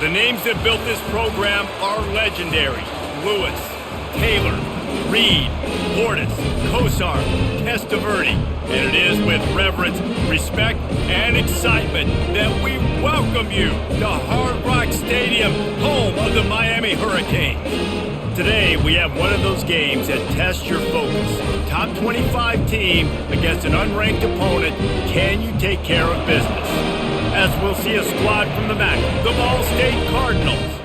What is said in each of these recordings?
The names that built this program are legendary. Lewis, Taylor, Reed, Portis, Kosar, Testaverde. And it is with reverence, respect, and excitement that we welcome you to Hard Rock Stadium, home of the Miami Hurricanes. Today, we have one of those games that tests your focus. Top 25 team against an unranked opponent. Can you take care of business? As we'll see a squad from the MAC, the Ball State Cardinals,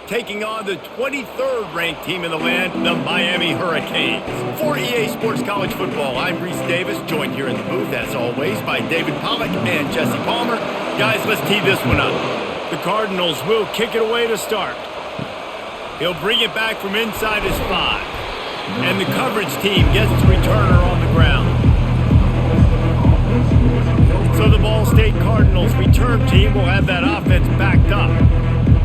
taking on the 23rd ranked team in the land, the Miami Hurricanes. For EA Sports College Football, I'm Reese Davis, joined here in the booth, as always, by David Pollack and Jesse Palmer. Guys, let's tee this one up. The Cardinals will kick it away to start. He'll bring it back from inside his 5. And the coverage team gets the returner on the ground. So the Ball State Cardinals return team will have that offense backed up.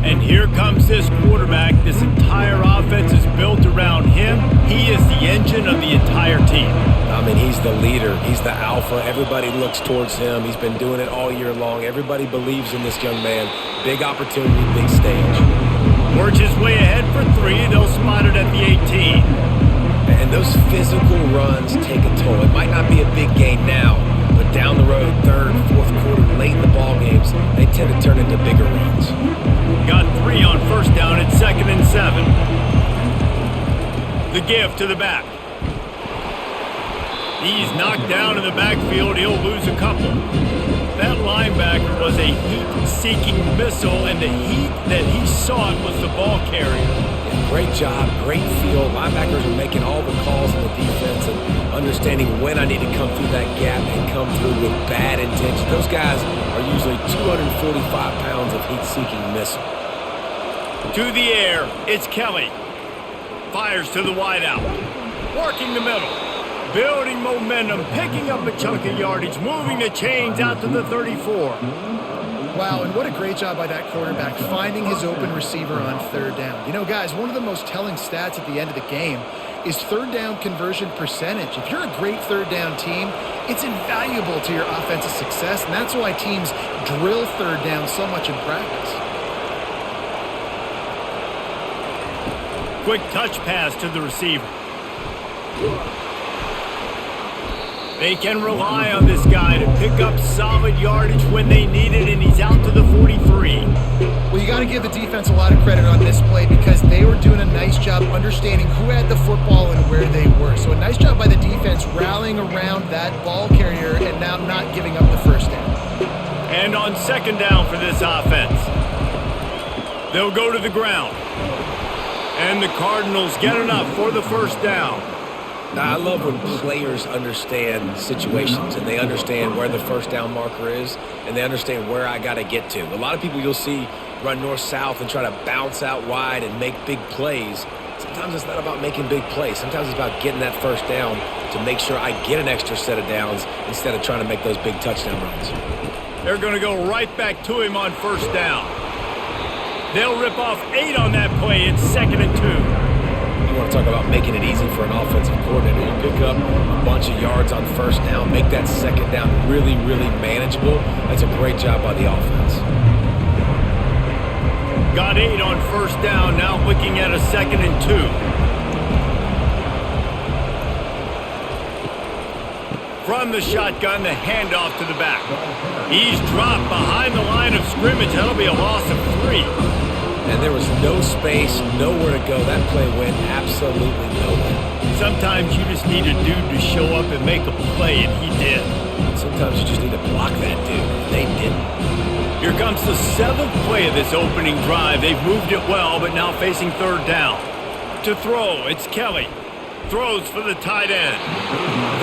And here comes this quarterback. This entire offense is built around him. He is the engine of the entire team. I mean, he's the leader. He's the alpha. Everybody looks towards him. He's been doing it all year long. Everybody believes in this young man. Big opportunity, big stage. Works his way ahead for 3. They'll spot it at the 18. And those physical runs take a toll. It might not be a big gain now, but down the road, 3rd, 4th quarter, late in the ball games, they tend to turn into bigger runs. Got 3 on first down at 2nd and 7. The give to the back. He's knocked down in the backfield. He'll lose a couple. That linebacker was a heat-seeking missile, and the heat that he sought was the ball carrier. Yeah, great job, great feel. Linebackers are making all the calls in the defense and understanding when I need to come through that gap and come through with bad intention. Those guys are usually 245 pounds of heat-seeking missile. To the air, it's Kelly. Fires to the wideout. Working the middle. Building momentum, picking up a chunk of yardage, moving the chains out to the 34. Wow, and what a great job by that quarterback, finding his open receiver on 3rd down. You know, guys, one of the most telling stats at the end of the game is 3rd down conversion percentage. If you're a great 3rd down team, it's invaluable to your offensive success, and that's why teams drill 3rd down so much in practice. Quick touch pass to the receiver. They can rely on this guy to pick up solid yardage when they need it, and he's out to the 43. Well, you got to give the defense a lot of credit on this play because they were doing a nice job understanding who had the football and where they were. So a nice job by the defense rallying around that ball carrier and now not giving up the 1st down. And on 2nd down for this offense, they'll go to the ground. And the Cardinals get enough for the 1st down. Now, I love when players understand situations and they understand where the 1st down marker is and they understand where I got to get to. A lot of people you'll see run north-south and try to bounce out wide and make big plays. Sometimes it's not about making big plays. Sometimes it's about getting that 1st down to make sure I get an extra set of downs instead of trying to make those big touchdown runs. They're going to go right back to him on 1st down. They'll rip off 8 on that play. It's 2nd and 2. You want to talk about making it easy for an offensive coordinator. You pick up a bunch of yards on 1st down, make that 2nd down really, really manageable. That's a great job by the offense. Got 8 on 1st down, now looking at a 2nd and 2. From the shotgun, the handoff to the back. He's dropped behind the line of scrimmage. That'll be a loss of 3. And there was no space, nowhere to go. That play went absolutely nowhere. Sometimes you just need a dude to show up and make a play, and he did. Sometimes you just need to block that dude, and they didn't. Here comes the 7th play of this opening drive. They've moved it well, but now facing 3rd down. To throw, it's Kelly. Throws for the tight end.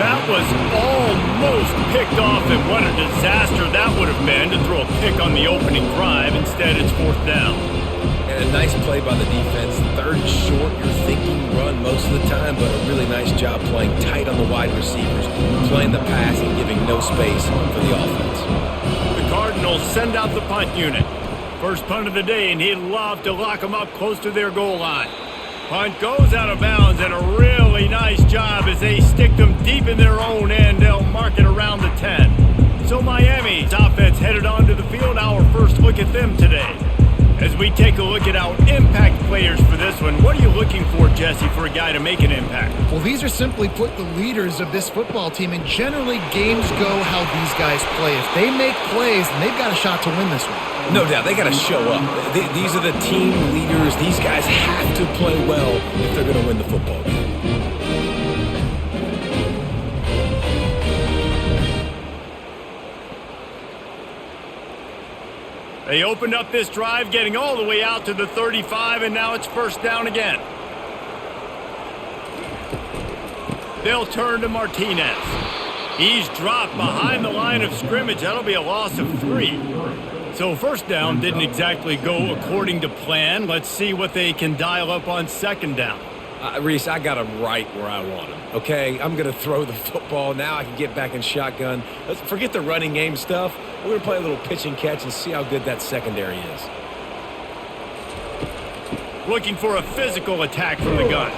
That was almost picked off, and what a disaster that would have been to throw a pick on the opening drive. Instead, it's 4th down. And a nice play by the defense. 3rd and short, you're thinking run most of the time, but a really nice job playing tight on the wide receivers, playing the pass and giving no space for the offense. The Cardinals send out the punt unit. First punt of the day, and he'd love to lock them up close to their goal line. Punt goes out of bounds, and a really nice job as they stick them deep in their own end. They'll mark it around the 10. So Miami's offense headed onto the field. Our first look at them today. As we take a look at our impact players for this one, what are you looking for, Jesse, for a guy to make an impact? Well, these are simply put the leaders of this football team, and generally games go how these guys play. If they make plays, then they've got a shot to win this one. No doubt, they got to show up. These are the team leaders. These guys have to play well if they're going to win the football game. They opened up this drive, getting all the way out to the 35, and now it's first down again. They'll turn to Martinez. He's dropped behind the line of scrimmage. That'll be a loss of 3. So first down didn't exactly go according to plan. Let's see what they can dial up on second down. Reese, I got him right where I want him, okay? I'm going to throw the football. Now I can get back in shotgun. Let's forget the running game stuff. We're going to play a little pitch and catch and see how good that secondary is. Looking for a physical attack from the gun.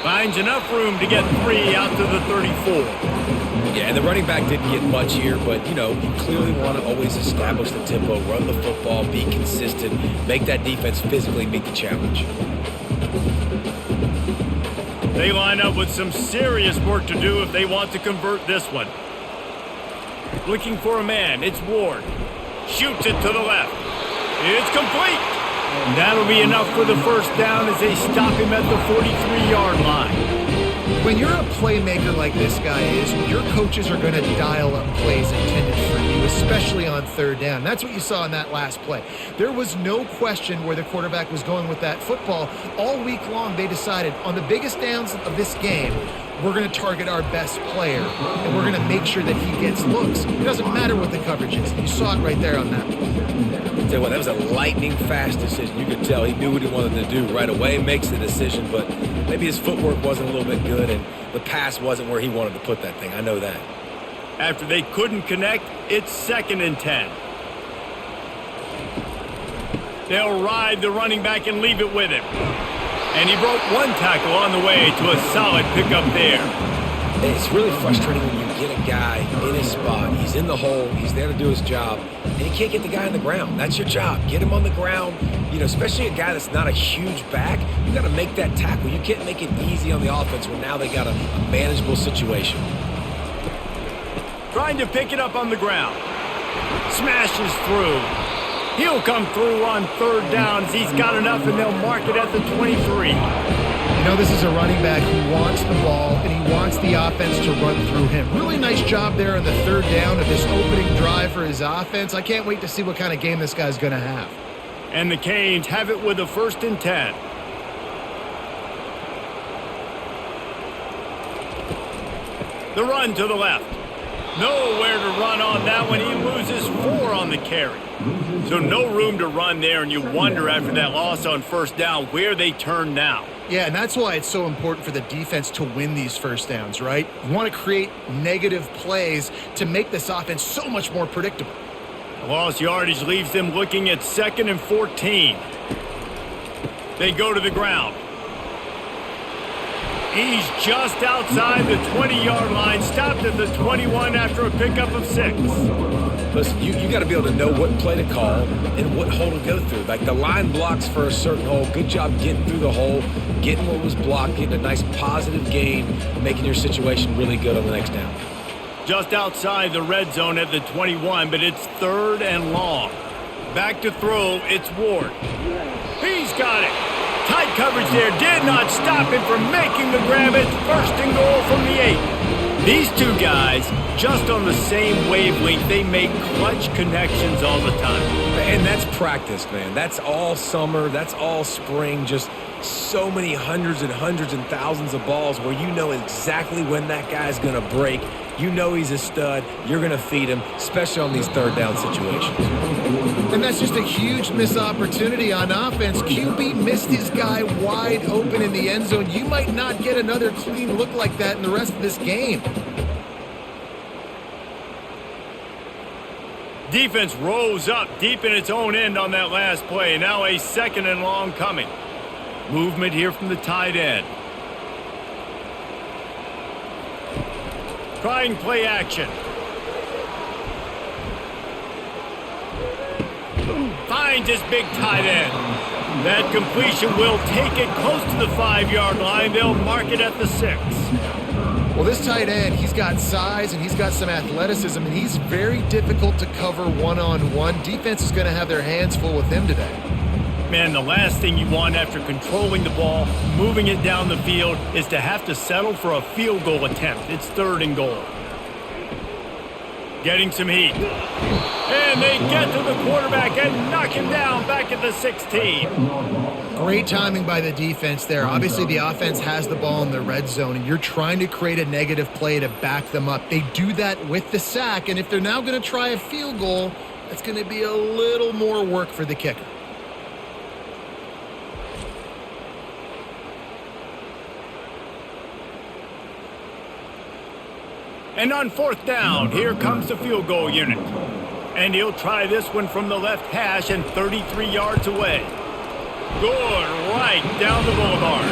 Finds enough room to get 3 out to the 34. Yeah, and the running back didn't get much here, but, you clearly want to always establish the tempo, run the football, be consistent, make that defense physically meet the challenge. They line up with some serious work to do if they want to convert this one. Looking for a man. It's Ward. Shoots it to the left. It's complete. And that'll be enough for the first down as they stop him at the 43-yard line. When you're a playmaker like this guy is, your coaches are going to dial up plays intended for you, especially on third down. That's what you saw in that last play. There was no question where the quarterback was going with that football. All week long, they decided on the biggest downs of this game, we're going to target our best player, and we're going to make sure that he gets looks. It doesn't matter what the coverage is. You saw it right there on that play. Tell you what, that was a lightning-fast decision. You could tell he knew what he wanted to do right away, makes the decision, but maybe his footwork wasn't a little bit good, and the pass wasn't where he wanted to put that thing. I know that. After they couldn't connect, it's 2nd and 10. They'll ride the running back and leave it with him. And he broke 1 tackle on the way to a solid pickup there. It's really frustrating when you get a guy in his spot. He's in the hole. He's there to do his job. And you can't get the guy on the ground. That's your job. Get him on the ground. Especially a guy that's not a huge back. You got to make that tackle. You can't make it easy on the offense when now they got a manageable situation. Trying to pick it up on the ground. Smashes through. He'll come through on third down as he's got enough, and they'll mark it at the 23. This is a running back who wants the ball, and he wants the offense to run through him. Really nice job there on the third down of this opening drive for his offense. I can't wait to see what kind of game this guy's going to have. And the Canes have it with a 1st and 10. The run to the left. Nowhere to run on that one. He loses 4 on the carry. So no room to run there, and you wonder after that loss on first down where they turn now. Yeah, and that's why it's so important for the defense to win these first downs, right? You want to create negative plays to make this offense so much more predictable. The lost yardage leaves them looking at 2nd and 14. They go to the ground. He's just outside the 20-yard line, stopped at the 21 after a pickup of 6. Listen, you got to be able to know what play to call and what hole to go through. Like the line blocks for a certain hole. Good job getting through the hole, getting what was blocked, getting a nice positive gain, making your situation really good on the next down. Just outside the red zone at the 21, but it's 3rd and long. Back to throw, it's Ward. He's got it. Tight coverage there did not stop him from making the grab. It's 1st and goal from the 8. These two guys, just on the same wavelength, they make clutch connections all the time. And that's practice, man. That's all summer. That's all spring. Just so many hundreds and thousands of balls where you know exactly when that guy's going to break. You know he's a stud. You're going to feed him, especially on these third down situations. And that's just a huge missed opportunity on offense. QB missed his guy wide open in the end zone. You might not get another clean look like that in the rest of this game. Defense rose up deep in its own end on that last play. Now a 2nd and long coming. Movement here from the tight end. Trying play action. finds his big tight end. That completion will take it close to the 5-yard line. They'll mark it at the 6. Well, this tight end, he's got size and he's got some athleticism, and he's very difficult to cover one-on-one. Defense is going to have their hands full with him today. Man, the last thing you want after controlling the ball, moving it down the field, is to have to settle for a field goal attempt. It's 3rd and goal. Getting some heat. And they get to the quarterback and knock him down back at the 16. Great timing by the defense there. Obviously, the offense has the ball in the red zone, and you're trying to create a negative play to back them up. They do that with the sack, and if they're now going to try a field goal, that's going to be a little more work for the kicker. And on 4th down, here comes the field goal unit. And he'll try this one from the left hash and 33 yards away. Good, right down the boulevard.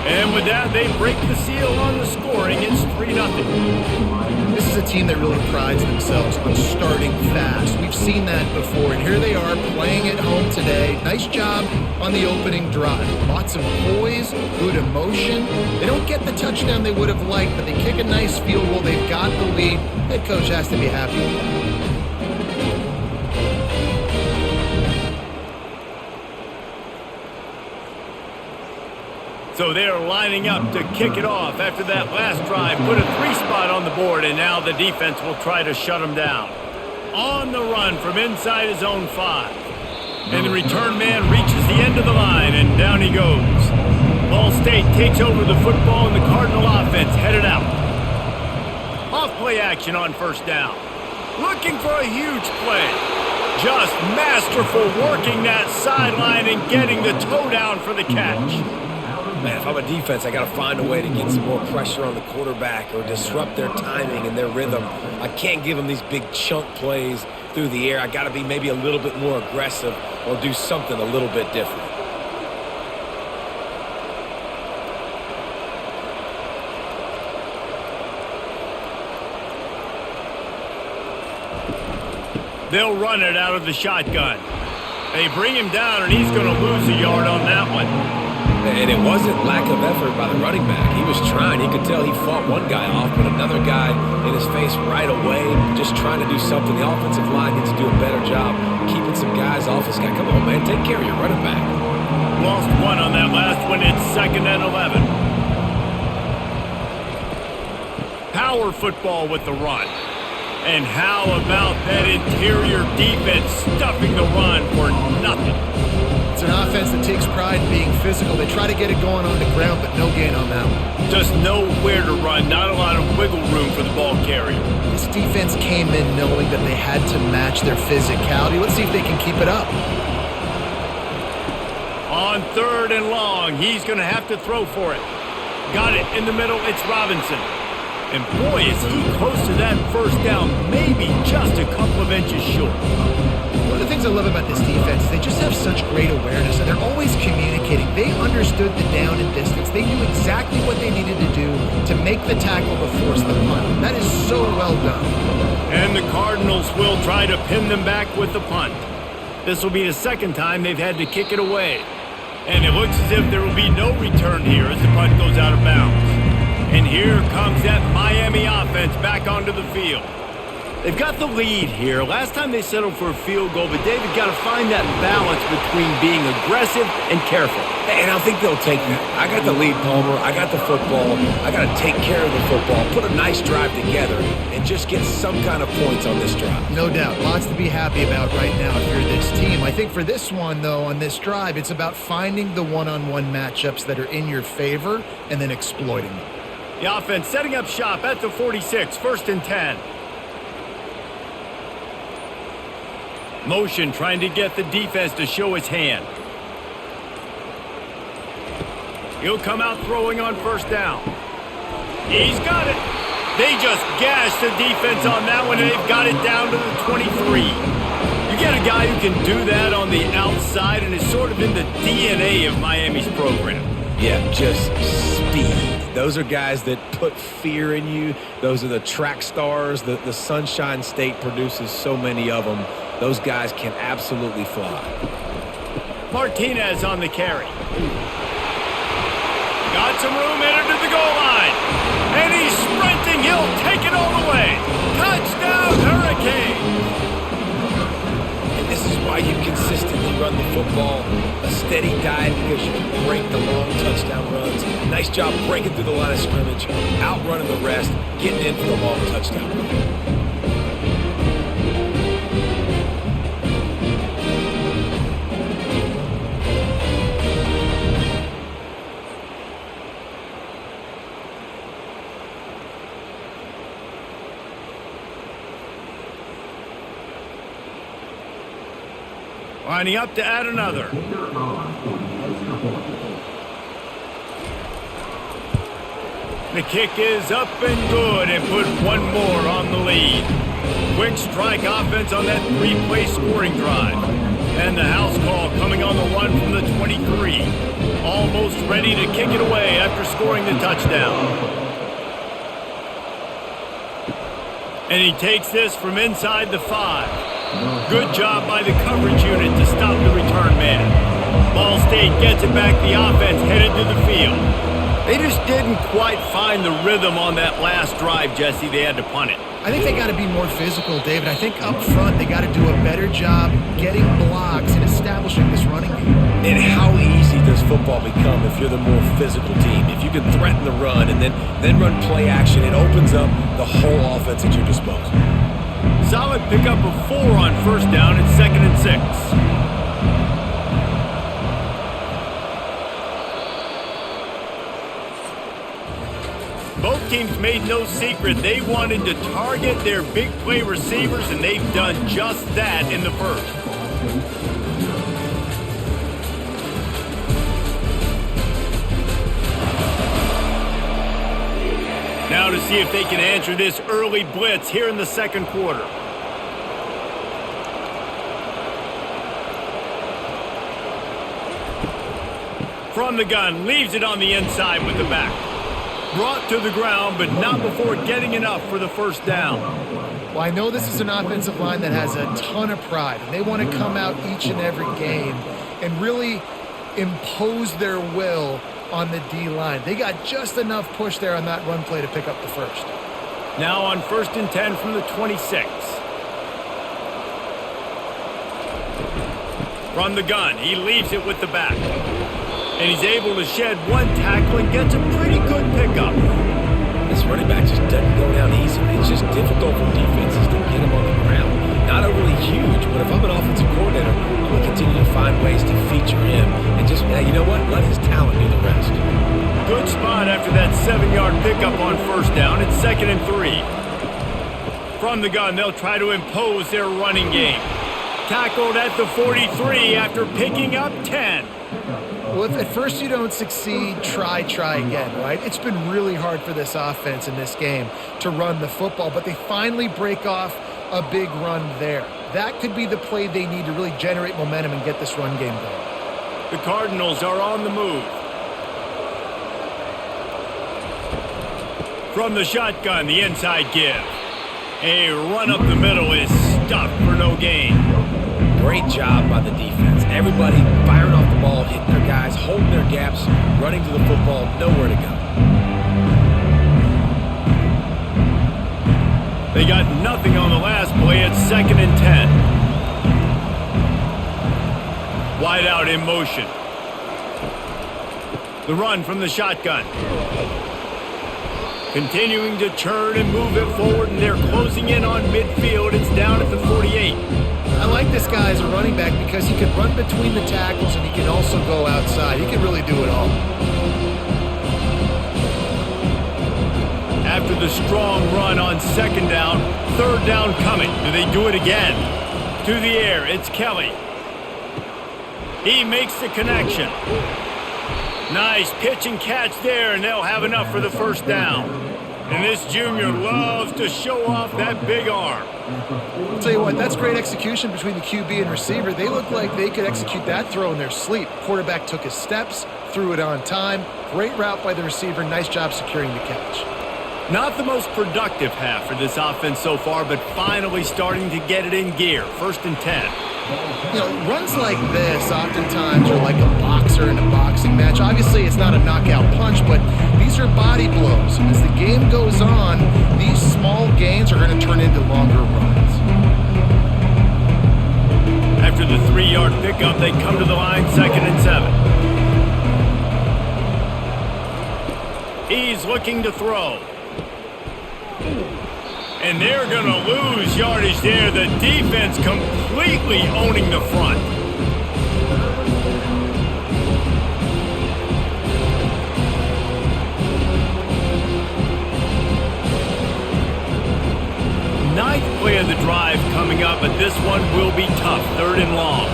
And with that, they break the seal on the scoring. It's 3-0. This is a team that really prides themselves on starting fast. We've seen that before, and here they are playing at home today. Nice job on the opening drive. Lots of poise, good emotion. They don't get the touchdown they would have liked, but they kick a nice field goal. They've got the lead. Head coach has to be happy with that. So they're lining up to kick it off after that last drive. Put a 3-spot on the board, and now the defense will try to shut them down. On the run from inside his own 5. And the return man reaches the end of the line, and down he goes. Ball State takes over the football, and the Cardinal offense headed out. Off-play action on 1st down. Looking for a huge play. Just masterful working that sideline and getting the toe down for the catch. Man, if I'm a defense, I got to find a way to get some more pressure on the quarterback or disrupt their timing and their rhythm. I can't give them these big chunk plays through the air. I got to be maybe a little bit more aggressive or do something a little bit different. They'll run it out of the shotgun. They bring him down, and he's going to lose a yard on that one. And it wasn't lack of effort by the running back. He was trying. He could tell he fought one guy off, but another guy in his face right away, just trying to do something. The offensive line needs to do a better job keeping some guys off this guy. Come on, man. Take care of your running back. Lost one on that last one. It's 2nd and 11. Power football with the run. And how about that interior defense stuffing the run for nothing? It's an offense that takes pride in being physical. They try to get it going on the ground, but no gain on that one. Just nowhere to run, not a lot of wiggle room for the ball carrier. This defense came in knowing that they had to match their physicality. Let's see if they can keep it up. On 3rd and long, he's going to have to throw for it. Got it in the middle, it's Robinson. And boy, is he close to that 1st down, maybe just a couple of inches short. One of the things I love about this defense is they just have such great awareness, and they're always communicating. They understood the down and distance. They knew exactly what they needed to do to make the tackle to force the punt. That is so well done. And the Cardinals will try to pin them back with the punt. This will be the 2nd time they've had to kick it away. And it looks as if there will be no return here as the punt goes out of bounds. And here comes that Miami offense back onto the field. They've got the lead here. Last time they settled for a field goal, but David got to find that balance between being aggressive and careful. And I think they'll take that. I got the lead, Palmer. I got the football. I got to take care of the football, put a nice drive together, and just get some kind of points on this drive. No doubt. Lots to be happy about right now if you're this team. I think for this one, though, on this drive, it's about finding the one-on-one matchups that are in your favor and then exploiting them. The offense setting up shop at the 46, 1st and 10. Motion trying to get the defense to show his hand. He'll come out throwing on 1st down. He's got it. They just gashed the defense on that one, and they've got it down to the 23. You get a guy who can do that on the outside, and it's sort of in the DNA of Miami's program. Yeah, just speed. Those are guys that put fear in you. Those are the track stars. The Sunshine State produces so many of them. those guys can absolutely fly. Martinez on the carry. Got some room, entered to the goal line. And he's sprinting. He'll take it all the way. Touchdown, Hurricanes. And this is why you consistently run the football. A steady diet because you can break the long touchdown runs. Nice job breaking through the line of scrimmage, outrunning the rest, getting in for the long touchdown run. Lining up to add another. The kick is up and good and put one more on the lead. Quick strike offense on that three-play scoring drive. And the house call coming on the run from the 23. Almost ready to kick it away after scoring the touchdown. And he takes this from inside the 5. Good job by the coverage unit to stop the return man. Ball State gets it back. The offense headed to the field. They just didn't quite find the rhythm on that last drive, Jesse. They had to punt it. I think they got to be more physical, David. I think up front they got to do a better job getting blocks and establishing this running game. And how easy does football become if you're the more physical team? If you can threaten the run and then run play action, it opens up the whole offense at your disposal. Solid pickup of 4 on first down. It's 2nd and 6. Both teams made no secret they wanted to target their big play receivers, and they've done just that in the first. Now to see if they can answer this early blitz here in the second quarter. From the gun, leaves it on the inside with the back. Brought to the ground, but not before getting enough for the first down. Well, I know this is an offensive line that has a ton of pride, and they want to come out each and every game and really impose their will on the D-line. They got just enough push there on that run play to pick up the first. Now on 1st and 10 from the 26. From the gun, he leaves it with the back. And he's able to shed one tackle and gets a pretty good pickup. This running back just doesn't go down easy. It's just difficult for defenses to get him on the ground. Not overly huge, but if I'm an offensive coordinator, I'm going to continue to find ways to feature him and just, you know what, let his talent do the rest. Good spot after that 7-yard pickup on first down. It's 2nd and 3. From the gun, they'll try to impose their running game. Tackled at the 43 after picking up 10. Well, if at first you don't succeed, try again, right? It's been really hard for this offense in this game to run the football, but they finally break off a big run there. That could be the play they need to really generate momentum and get this run game going. The Cardinals are on the move. From the shotgun, the inside give. A run up the middle is stuffed for no gain. Great job by the defense. Everybody firing off the ball, hitting their guys, holding their gaps, running to the football, nowhere to go. They got nothing on the last play. It's 2nd and 10. Wide out in motion. The run from the shotgun. Continuing to churn and move it forward, and they're closing in on midfield. It's down at the 48. I like this guy as a running back because he can run between the tackles and he can also go outside. He can really do it all. After the strong run on 2nd down, 3rd down coming. Do they do it again? To the air, it's Kelly. He makes the connection. Nice pitch and catch there, and they'll have enough for the first down. And this junior loves to show off that big arm. I'll tell you what, that's great execution between the QB and receiver. They look like they could execute that throw in their sleep. Quarterback took his steps, threw it on time. Great route by the receiver. Nice job securing the catch. Not the most productive half for this offense so far, but finally starting to get it in gear. 1st and 10. You know, runs like this oftentimes are like a boxer in a boxing match. Obviously, it's not a knockout punch, but these are body blows. As the game goes on, these small gains are going to turn into longer runs. After the 3-yard pickup, they come to the line, 2nd and 7. He's looking to throw. And they're going to lose yardage there. The defense completely owning the front. Ninth play of the drive coming up, but this one will be tough. 3rd and long.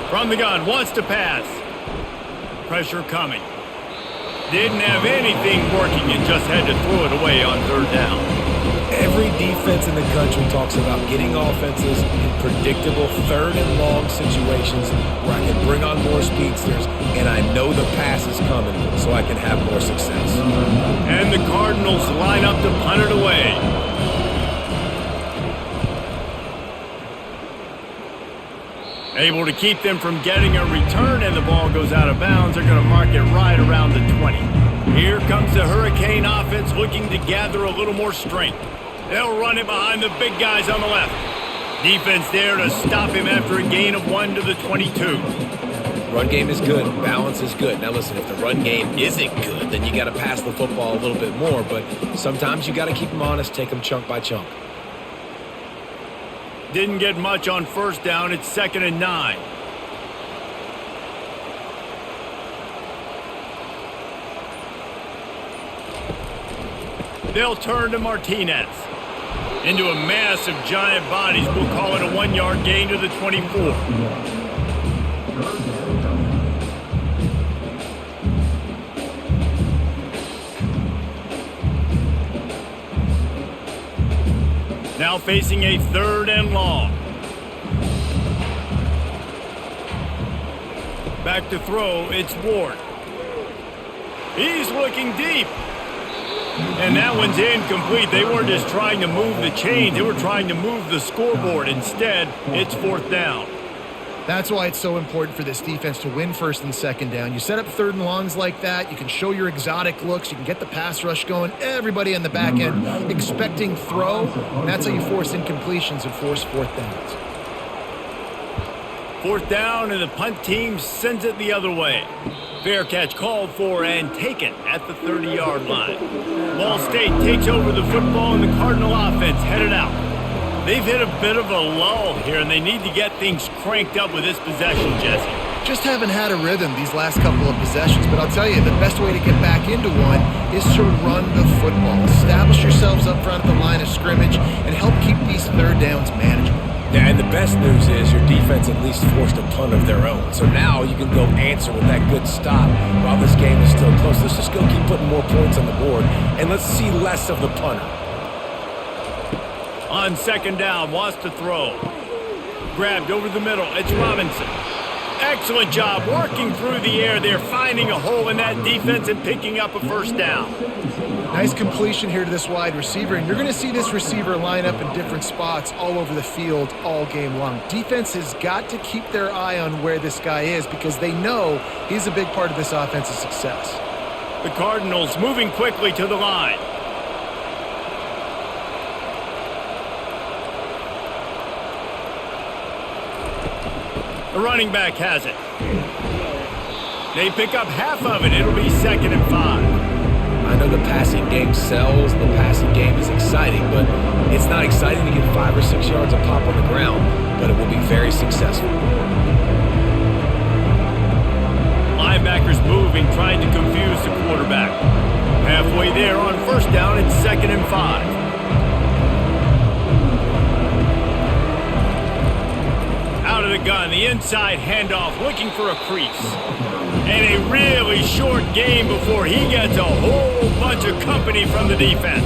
From the gun, wants to pass. Pressure coming. Didn't have anything working and just had to throw it away on 3rd down. Every defense in the country talks about getting offenses in predictable 3rd and long situations where I can bring on more speedsters and I know the pass is coming so I can have more success. And the Cardinals line up to punt it away. Able to keep them from getting a return, and the ball goes out of bounds. They're going to mark it right around the 20. Here comes the Hurricane offense looking to gather a little more strength. They'll run it behind the big guys on the left. Defense there to stop him after a gain of 1 to the 22. Run game is good. Balance is good. Now listen, if the run game isn't good, then you got to pass the football a little bit more. But sometimes you got to keep them honest, take them chunk by chunk. Didn't get much on 1st down. It's 2nd and 9. They'll turn to Martinez. Into a mass of giant bodies. We'll call it a 1-yard gain to the 24. Now facing a 3rd and long. Back to throw, it's Ward. He's looking deep. And that one's incomplete. They weren't just trying to move the chains, they were trying to move the scoreboard. Instead, it's 4th down. That's why it's so important for this defense to win 1st and 2nd down. You set up 3rd and longs like that, you can show your exotic looks, you can get the pass rush going, everybody on the back end expecting throw, and that's how you force incompletions and force 4th downs. 4th down, and the punt team sends it the other way. Fair catch called for and taken at the 30-yard line. Ball State takes over the football, and the Cardinal offense headed out. They've hit a bit of a lull here, and they need to get things cranked up with this possession, Jesse. Just haven't had a rhythm these last couple of possessions, but I'll tell you, the best way to get back into one is to run the football. Establish yourselves up front of the line of scrimmage and help keep these 3rd downs manageable. Yeah, and the best news is your defense at least forced a punt of their own. So now you can go answer with that good stop while this game is still close. Let's just go keep putting more points on the board, and let's see less of the punter. On 2nd down, wants to throw. Grabbed over the middle, it's Robinson. Excellent job working through the air there, finding a hole in that defense and picking up a 1st down. Nice completion here to this wide receiver, and you're going to see this receiver line up in different spots all over the field all game long. Defense has got to keep their eye on where this guy is because they know he's a big part of this offense's success. The Cardinals moving quickly to the line. The running back has it. They pick up half of it. It'll be 2nd and 5. I know the passing game sells, the passing game is exciting, but it's not exciting to get 5 or 6 yards of pop on the ground, but it will be very successful. Linebackers moving, trying to confuse the quarterback. Halfway there on 1st down, it's 2nd and 5. Out of the gun, the inside handoff, looking for a crease. And a really short game before he gets a whole bunch of company from the defense.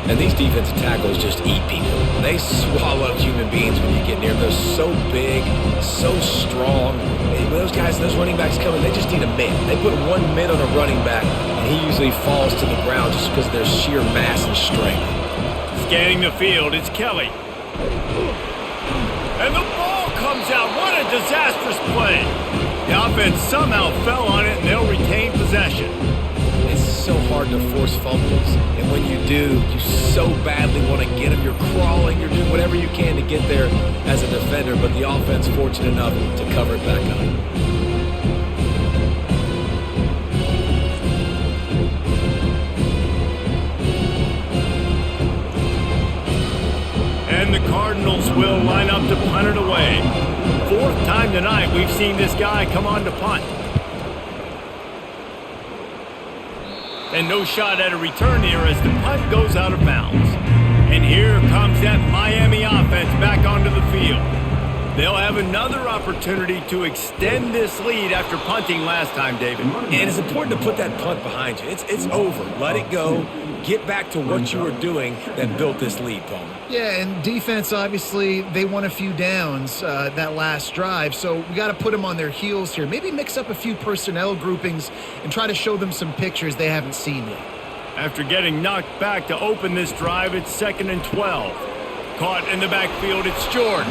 And these defensive tackles just eat people. They swallow human beings when you get near them. They're so big, so strong. when those guys, those running backs come in, they just need a mid. They put one mid on a running back, and he usually falls to the ground just because of their sheer mass and strength. Scanning the field, it's Kelly. And the ball comes out. What a disastrous play. The offense somehow fell on it, and they'll retain possession. It's so hard to force fumbles, and when you do, you so badly want to get them. You're crawling, you're doing whatever you can to get there as a defender, but the offense fortunate enough to cover it back up. And the Cardinals will line up to punt it away. Fourth time tonight we've seen this guy come on to punt. And no shot at a return here as the punt goes out of bounds. And here comes that Miami offense back onto the field. They'll have another opportunity to extend this lead after punting last time, David. And it's important to put that punt behind you. It's over. Let it go. Get back to what you were doing that built this lead, Palmer. Yeah, and defense, obviously, they won a few downs that last drive, so we got to put them on their heels here. Maybe mix up a few personnel groupings and try to show them some pictures they haven't seen yet. After getting knocked back to open this drive, it's 2nd and 12. Caught in the backfield, it's George.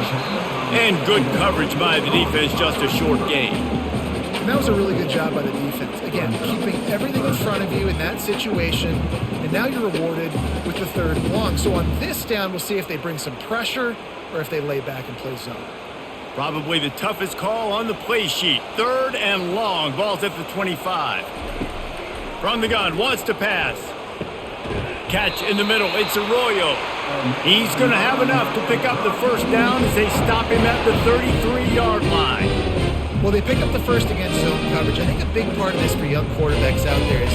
And good coverage by the defense, just a short gain. And that was a really good job by the defense. Again, keeping everything in front of you in that situation, and now you're rewarded with the 3rd and long. So on this down, we'll see if they bring some pressure or if they lay back and play zone. Probably the toughest call on the play sheet. 3rd and long, ball's at the 25. From the gun, wants to pass. Catch in the middle, it's Arroyo. He's going to have enough to pick up the first down as they stop him at the 33-yard line. Well, they pick up the first against zone coverage. I think a big part of this for young quarterbacks out there is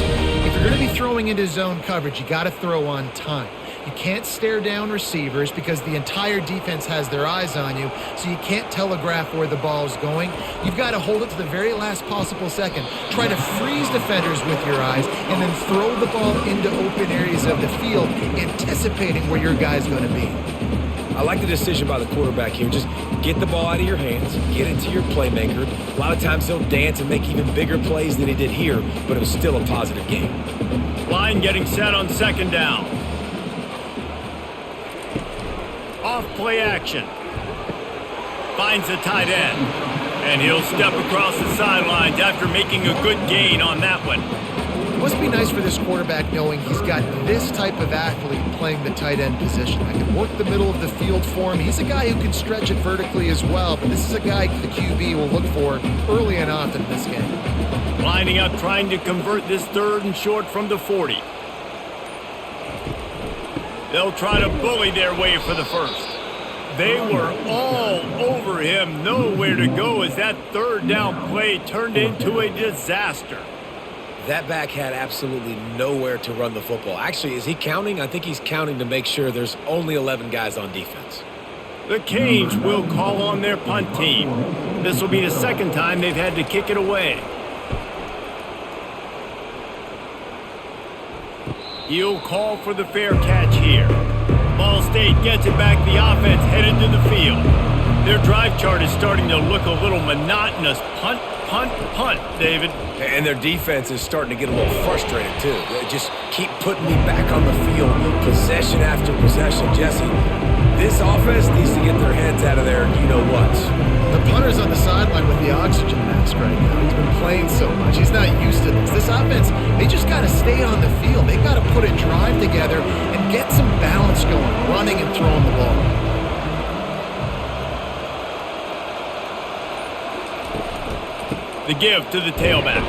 if you're going to be throwing into zone coverage, you got to throw on time. You can't stare down receivers because the entire defense has their eyes on you, so you can't telegraph where the ball is going. You've got to hold it to the very last possible second. Try to freeze defenders with your eyes and then throw the ball into open areas of the field, anticipating where your guy's going to be. I like the decision by the quarterback here. Just get the ball out of your hands, get it to your playmaker. A lot of times he'll dance and make even bigger plays than he did here, but it was still a positive game. Line getting set on 2nd down. Off play action. Finds the tight end. And he'll step across the sidelines after making a good gain on that one. It must be nice for this quarterback knowing he's got this type of athlete playing the tight end position. I can work the middle of the field for him. He's a guy who can stretch it vertically as well, but this is a guy the QB will look for early and often in this game. Lining up, trying to convert this 3rd and short from the 40. They'll try to bully their way for the first. They were all over him, nowhere to go as that 3rd down play turned into a disaster. That back had absolutely nowhere to run the football. Actually, is he counting? I think he's counting to make sure there's only 11 guys on defense. The Canes will call on their punt team. This will be the 2nd time they've had to kick it away. He'll call for the fair catch here. Ball State gets it back. The offense headed to the field. Their drive chart is starting to look a little monotonous. Punt, punt, punt, David. And their defense is starting to get a little frustrated, too. They just keep putting me back on the field, possession after possession. Jesse, this offense needs to get their heads out of there, you-know-whats. The punter's on the sideline with the oxygen mask right now. He's been playing so much. He's not used to this. This offense, they just got to stay on the field. They've got to put a drive together and get some balance going, running and throwing the ball. The give to the tailback.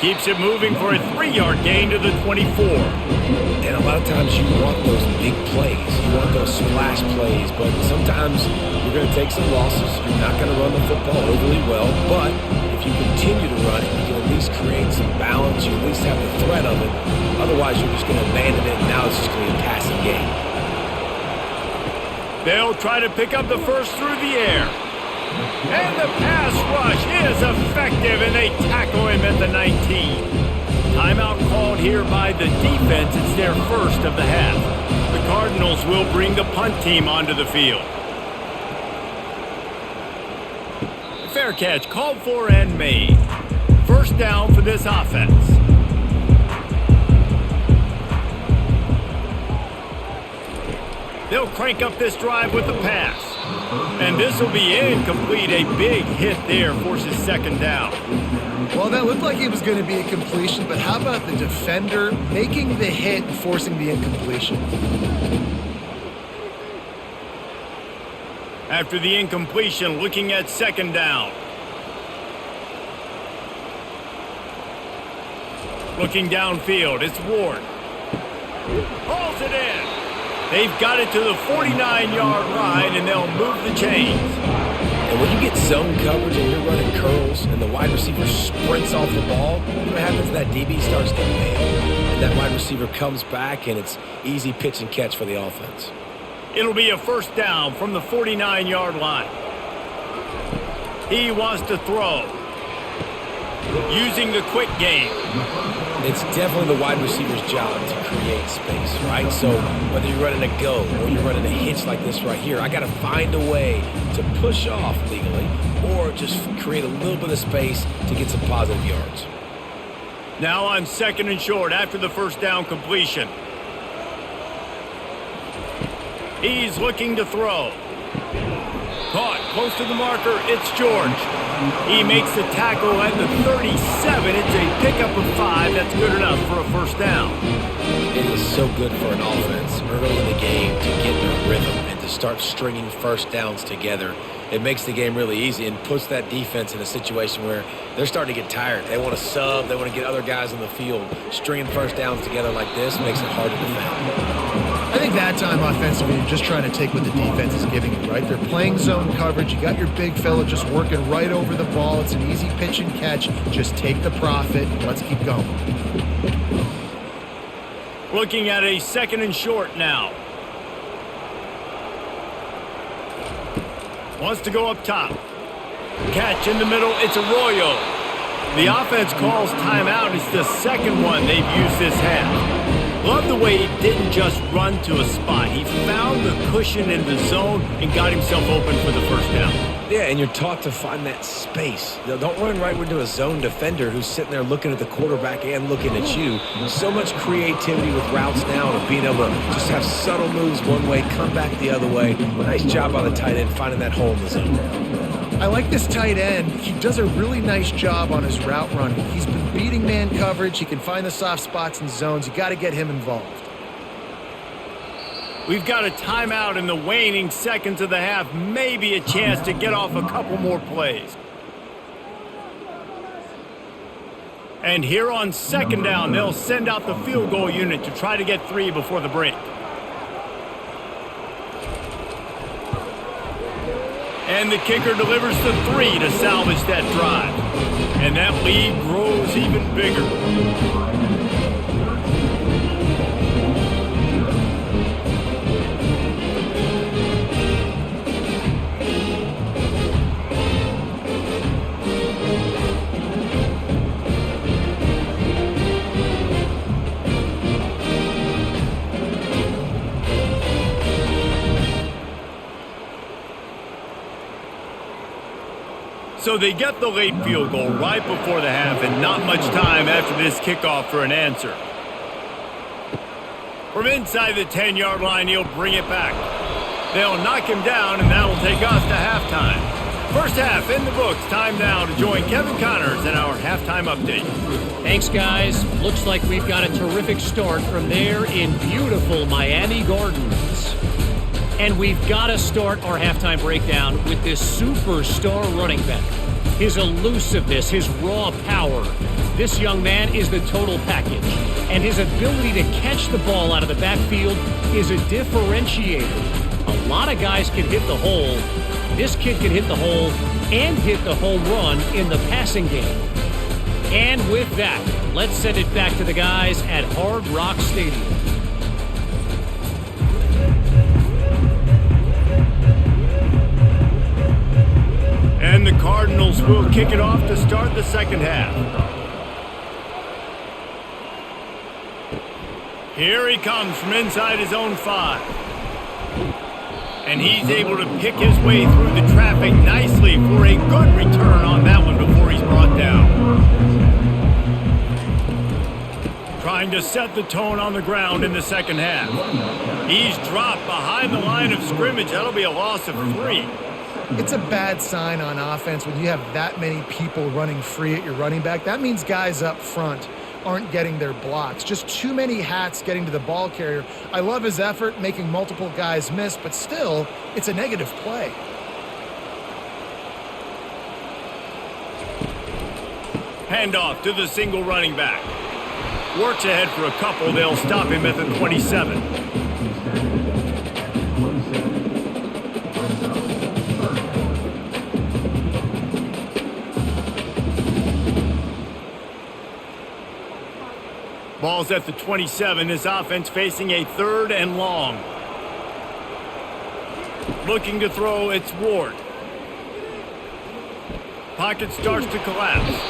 Keeps it moving for a 3-yard gain to the 24. And a lot of times you want those big plays. You want those splash plays. But sometimes you're going to take some losses. You're not going to run the football overly well. But if you continue to run it, you can at least create some balance. You at least have the threat of it. Otherwise, you're just going to abandon it, and now it's just going to be a passing game. They'll try to pick up the first through the air. And the pass rush is effective, and they tackle him at the 19. Timeout called here by the defense. It's their first of the half. The Cardinals will bring the punt team onto the field. Fair catch called for and made. First down for this offense. They'll crank up this drive with the pass. And this will be incomplete. A big hit there forces second down. Well, that looked like it was going to be a completion, but how about the defender making the hit and forcing the incompletion? After the incompletion, looking at second down. Looking downfield, it's Ward. Hauls it in. They've got it to the 49-yard line, and they'll move the chains. And when you get zone coverage and you're running curls and the wide receiver sprints off the ball, what happens? That DB starts to bail. And that wide receiver comes back, and it's easy pitch and catch for the offense. It'll be a first down from the 49-yard line. He wants to throw. Using the quick game. It's definitely the wide receiver's job to create space, right? So whether you're running a go or you're running a hitch like this right here, I got to find a way to push off legally or just create a little bit of space to get some positive yards. Now on second and short after the first down completion. He's looking to throw. Caught close to the marker. It's George. He makes the tackle at the 37. It's a pickup of 5. That's good enough for a first down. It is so good for an offense early in the game to get in a rhythm and to start stringing first downs together. It makes the game really easy and puts that defense in a situation where they're starting to get tired. They want to sub. They want to get other guys on the field. Stringing first downs together like this makes it hard to defend. I think that time offensively, you're just trying to take what the defense is giving you, right? They're playing zone coverage. You got your big fella just working right over the ball. It's an easy pitch and catch. Just take the profit. Let's keep going. Looking at a second and short now. Wants to go up top. Catch in the middle. It's Arroyo. The offense calls timeout. It's the second one they've used this half. Love the way he didn't just run to a spot. He found the cushion in the zone and got himself open for the first down. Yeah, and you're taught to find that space. Now, don't run right into a zone defender who's sitting there looking at the quarterback and looking at you. So much creativity with routes now and being able to just have subtle moves one way, come back the other way. Nice job by the tight end finding that hole in the zone. I like this tight end. He does a really nice job on his route running. He's been beating man coverage. He can find the soft spots and zones. You got to get him involved. We've got a timeout in the waning seconds of the half. Maybe a chance to get off a couple more plays. And here on second down, they'll send out the field goal unit to try to get 3 before the break. And the kicker delivers the 3 to salvage that drive. And that lead grows even bigger. So they get the late field goal right before the half and not much time after this kickoff for an answer. From inside the 10-yard line, he'll bring it back. They'll knock him down, and that'll take us to halftime. First half in the books. Time now to join Kevin Connors in our halftime update. Thanks, guys. Looks like we've got a terrific start from there in beautiful Miami Gardens. And we've got to start our halftime breakdown with this superstar running back. His elusiveness, his raw power. This young man is the total package. And his ability to catch the ball out of the backfield is a differentiator. A lot of guys can hit the hole. This kid can hit the hole and hit the home run in the passing game. And with that, let's send it back to the guys at Hard Rock Stadium. And the Cardinals will kick it off to start the second half. Here he comes from inside his own 5. And he's able to pick his way through the traffic nicely for a good return on that one before he's brought down. Trying to set the tone on the ground in the second half. He's dropped behind the line of scrimmage. That'll be a loss of 3. It's a bad sign on offense when you have that many people running free at your running back. That means guys up front aren't getting their blocks. Just too many hats getting to the ball carrier. I love his effort, making multiple guys miss, but still, it's a negative play. Handoff to the single running back. Works ahead for a couple. They'll stop him at the 27. Ball's at the 27. This offense facing a 3rd and long. Looking to throw, it's Ward. Pocket starts to collapse.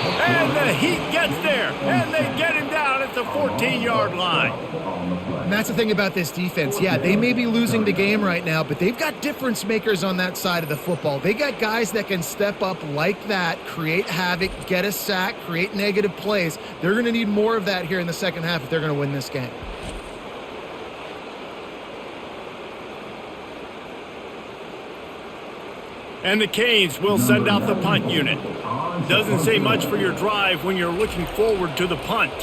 And the Heat gets there, and they get him down at the 14-yard line. And that's the thing about this defense. Yeah, they may be losing the game right now, but they've got difference makers on that side of the football. They got guys that can step up like that, create havoc, get a sack, create negative plays. They're going to need more of that here in the second half if they're going to win this game. And the Canes will send out the punt unit. Doesn't say much for your drive when you're looking forward to the punt.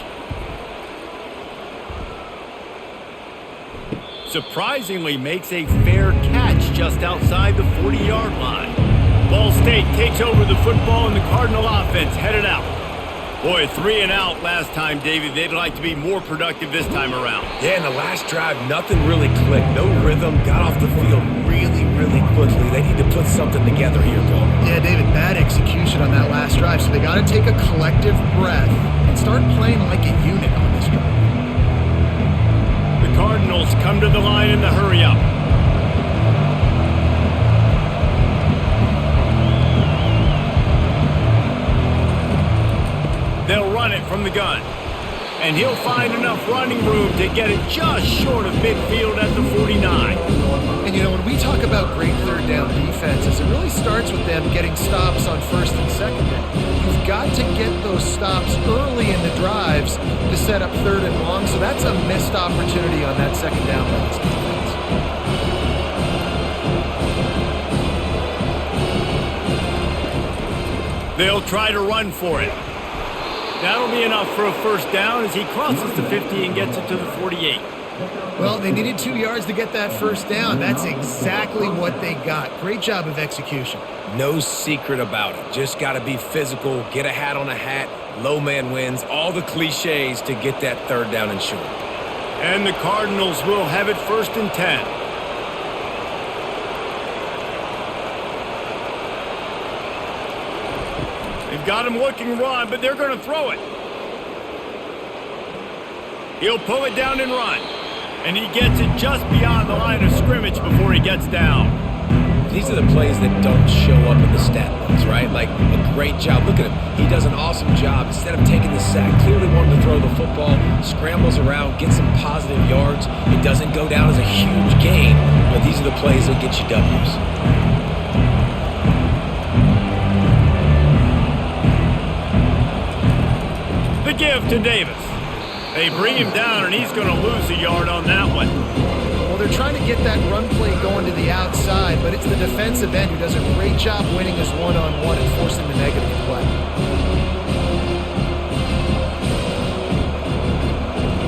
Surprisingly makes a fair catch just outside the 40-yard line. Ball State takes over the football and the Cardinal offense headed out. Boy, 3 and out last time, David. They'd like to be more productive this time around. Yeah, in the last drive, nothing really clicked. No rhythm. Got off the field really, really quickly. They need to put something together here, Cole. Yeah, David, bad execution on that last drive. So they got to take a collective breath and start playing like a unit on this drive. The Cardinals come to the line in the hurry-up. They'll run it from the gun. And he'll find enough running room to get it just short of midfield at the 49. And, you know, when we talk about great third down defenses, it really starts with them getting stops on first and second down. You've got to get those stops early in the drives to set up 3rd and long, so that's a missed opportunity on that second down by this defense. They'll try to run for it. That'll be enough for a first down as he crosses the 50 and gets it to the 48. Well, they needed 2 yards to get that first down. That's exactly what they got. Great job of execution. No secret about it. Just got to be physical, get a hat on a hat, low man wins, all the cliches to get that 3rd down and short. And the Cardinals will have it 1st and 10. They've got him looking run, but they're going to throw it. He'll pull it down and run. And he gets it just beyond the line of scrimmage before he gets down. These are the plays that don't show up in the stat books, right? Like a great job. Look at him. He does an awesome job. Instead of taking the sack, clearly wanted to throw the football, scrambles around, gets some positive yards. It doesn't go down as a huge gain, but these are the plays that get you W's. The give to Davis. They bring him down, and he's going to lose a yard on that one. Well, they're trying to get that run play going to the outside, but it's the defensive end who does a great job winning his one-on-one and forcing the negative play.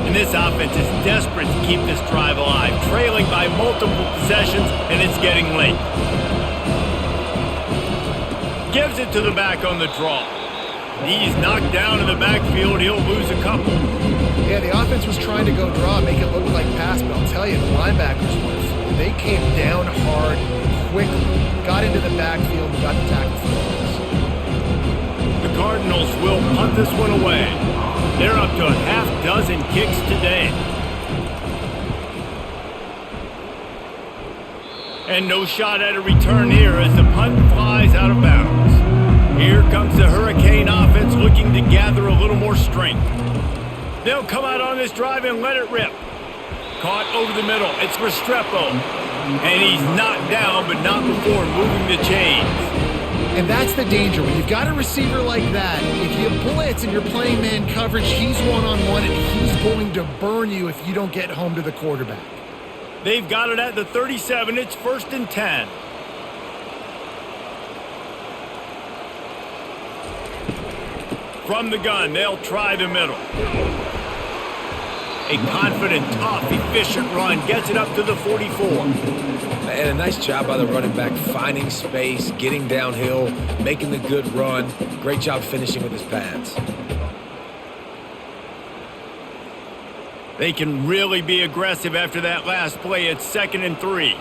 And this offense is desperate to keep this drive alive, trailing by multiple possessions, and it's getting late. Gives it to the back on the draw. He's knocked down in the backfield. He'll lose a couple. Yeah, the offense was trying to go draw, make it look like pass, but I'll tell you, the linebackers were full. They came down hard, quickly, got into the backfield, and got the tackle for loss. The Cardinals will punt this one away. They're up to a half dozen kicks today. And no shot at a return here as the punt flies out of bounds. Here comes the Hurricane offense looking to gather a little more strength. They'll come out on this drive and let it rip. Caught over the middle. It's Restrepo. And he's knocked down, but not before moving the chains. And that's the danger. When you've got a receiver like that, if you blitz and you're playing man coverage, he's one-on-one, and he's going to burn you if you don't get home to the quarterback. They've got it at the 37. It's 1st and 10. From the gun, they'll try the middle. A confident, tough, efficient run gets it up to the 44. And a nice job by the running back, finding space, getting downhill, making the good run. Great job finishing with his pads. They can really be aggressive after that last play. It's 2nd and 3.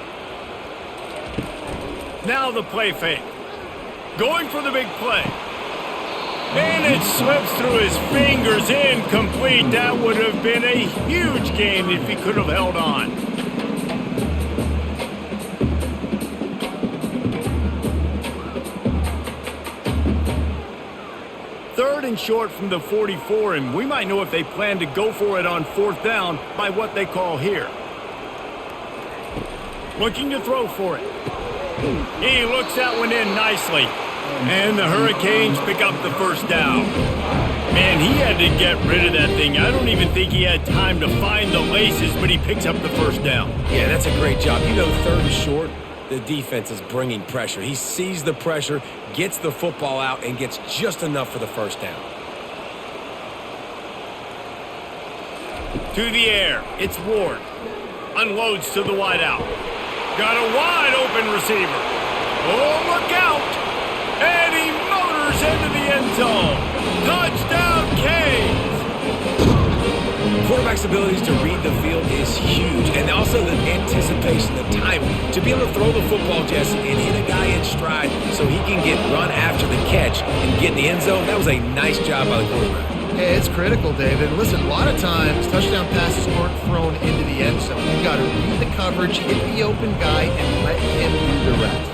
Now the play fake. Going for the big play. And it slips through his fingers, incomplete. That would have been a huge gain if he could have held on. Third and short from the 44, and we might know if they plan to go for it on 4th down by what they call here. Looking to throw for it. He looks that one in nicely. And the Hurricanes pick up the 1st down. Man, he had to get rid of that thing. I don't even think he had time to find the laces, but he picks up the 1st down. Yeah, that's a great job. You know, 3rd and short, the defense is bringing pressure. He sees the pressure, gets the football out, and gets just enough for the 1st down. To the air, it's Ward. Unloads to the wideout. Got a wide open receiver. Oh, look out! And he motors into the end zone. Touchdown, Canes! Quarterback's abilities to read the field is huge, and also the anticipation, the time to be able to throw the football, Jesse, and hit a guy in stride so he can get run after the catch and get in the end zone. That was a nice job by the quarterback. Yeah, it's critical, David. Listen, a lot of times touchdown passes aren't thrown into the end zone. You've got to read the coverage, hit the open guy, and let him do the rest.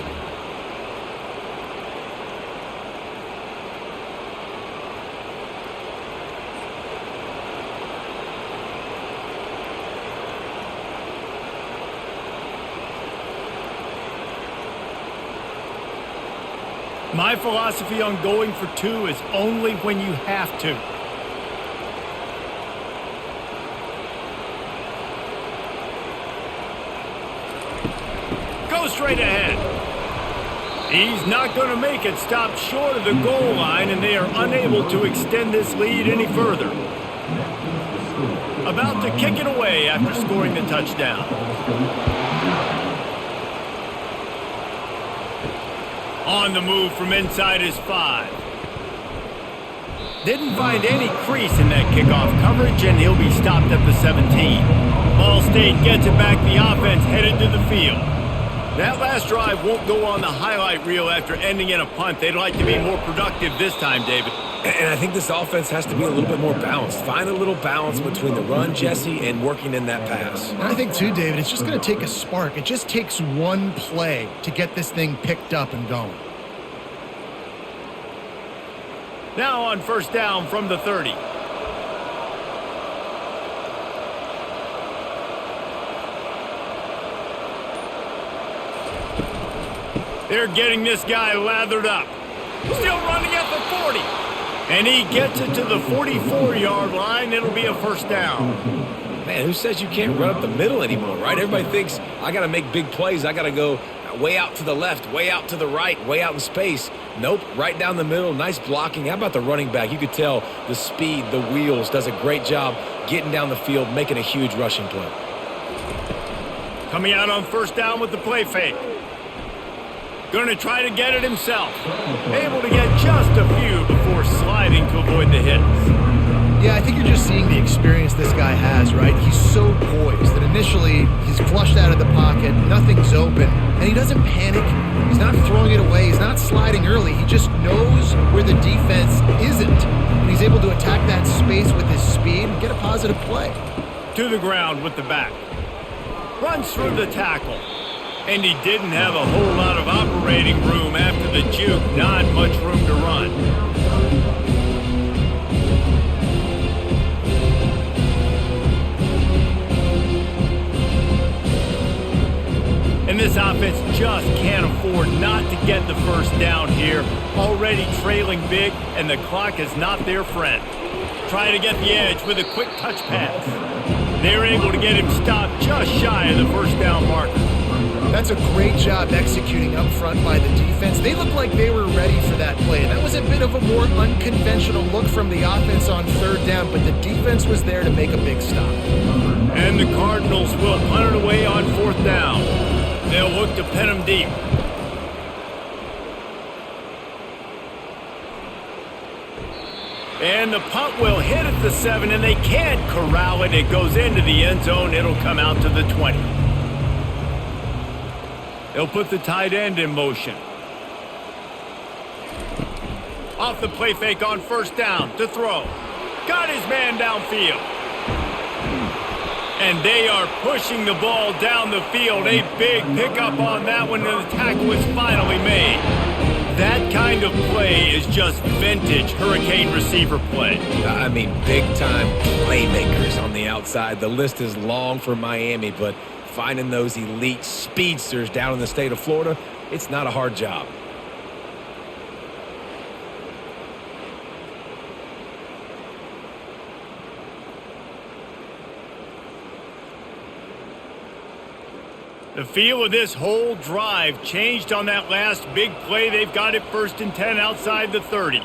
My philosophy on going for 2 is only when you have to. Go straight ahead. He's not going to make it. Stopped short of the goal line, and they are unable to extend this lead any further. About to kick it away after scoring the touchdown. On the move from inside his 5. Didn't find any crease in that kickoff coverage, and he'll be stopped at the 17. Ball State gets it back. The offense headed to the field. That last drive won't go on the highlight reel after ending in a punt. They'd like to be more productive this time, David. And I think this offense has to be a little bit more balanced. Find a little balance between the run, Jesse, and working in that pass. And I think, too, David, it's just going to take a spark. It just takes one play to get this thing picked up and going. Now on 1st down from the 30. They're getting this guy lathered up. Still running at the 40. And he gets it to the 44-yard line. It'll be a 1st down. Man, who says you can't run up the middle anymore, right? Everybody thinks, I got to make big plays. I got to go way out to the left, way out to the right, way out in space. Nope, right down the middle. Nice blocking. How about the running back? You could tell the speed, the wheels, does a great job getting down the field, making a huge rushing play. Coming out on 1st down with the play fake. Going to try to get it himself. Able to get just a few before sliding to avoid the hits. Yeah, I think you're just seeing the experience this guy has, right? He's so poised that initially he's flushed out of the pocket, nothing's open, and he doesn't panic. He's not throwing it away. He's not sliding early. He just knows where the defense isn't, and he's able to attack that space with his speed and get a positive play. To the ground with the back. Runs through the tackle. And he didn't have a whole lot of operating room after the juke. Not much room to run. get the first down here. Already trailing big, and the clock is not their friend. Trying to get the edge with a quick touch pass. They're able to get him stopped just shy of the first down marker. That's a great job executing up front by the defense. They looked like they were ready for that play. That was a bit of a more unconventional look from the offense on third down, but the defense was there to make a big stop. And the Cardinals will punt it away on fourth down. They'll look to pin him deep. And the punt will hit at the 7, and they can't corral it. It goes into the end zone. It'll come out to the 20. They'll put the tight end in motion. Off the play fake on first down to throw. Got his man downfield. And they are pushing the ball down the field. A big pickup on that one, and the tackle was finally made. That kind of play is just vintage Hurricane receiver play. I mean, big-time playmakers on the outside. The list is long for Miami, but finding those elite speedsters down in the state of Florida, it's not a hard job. The feel of this whole drive changed on that last big play. They've got it 1st and 10 outside the 30.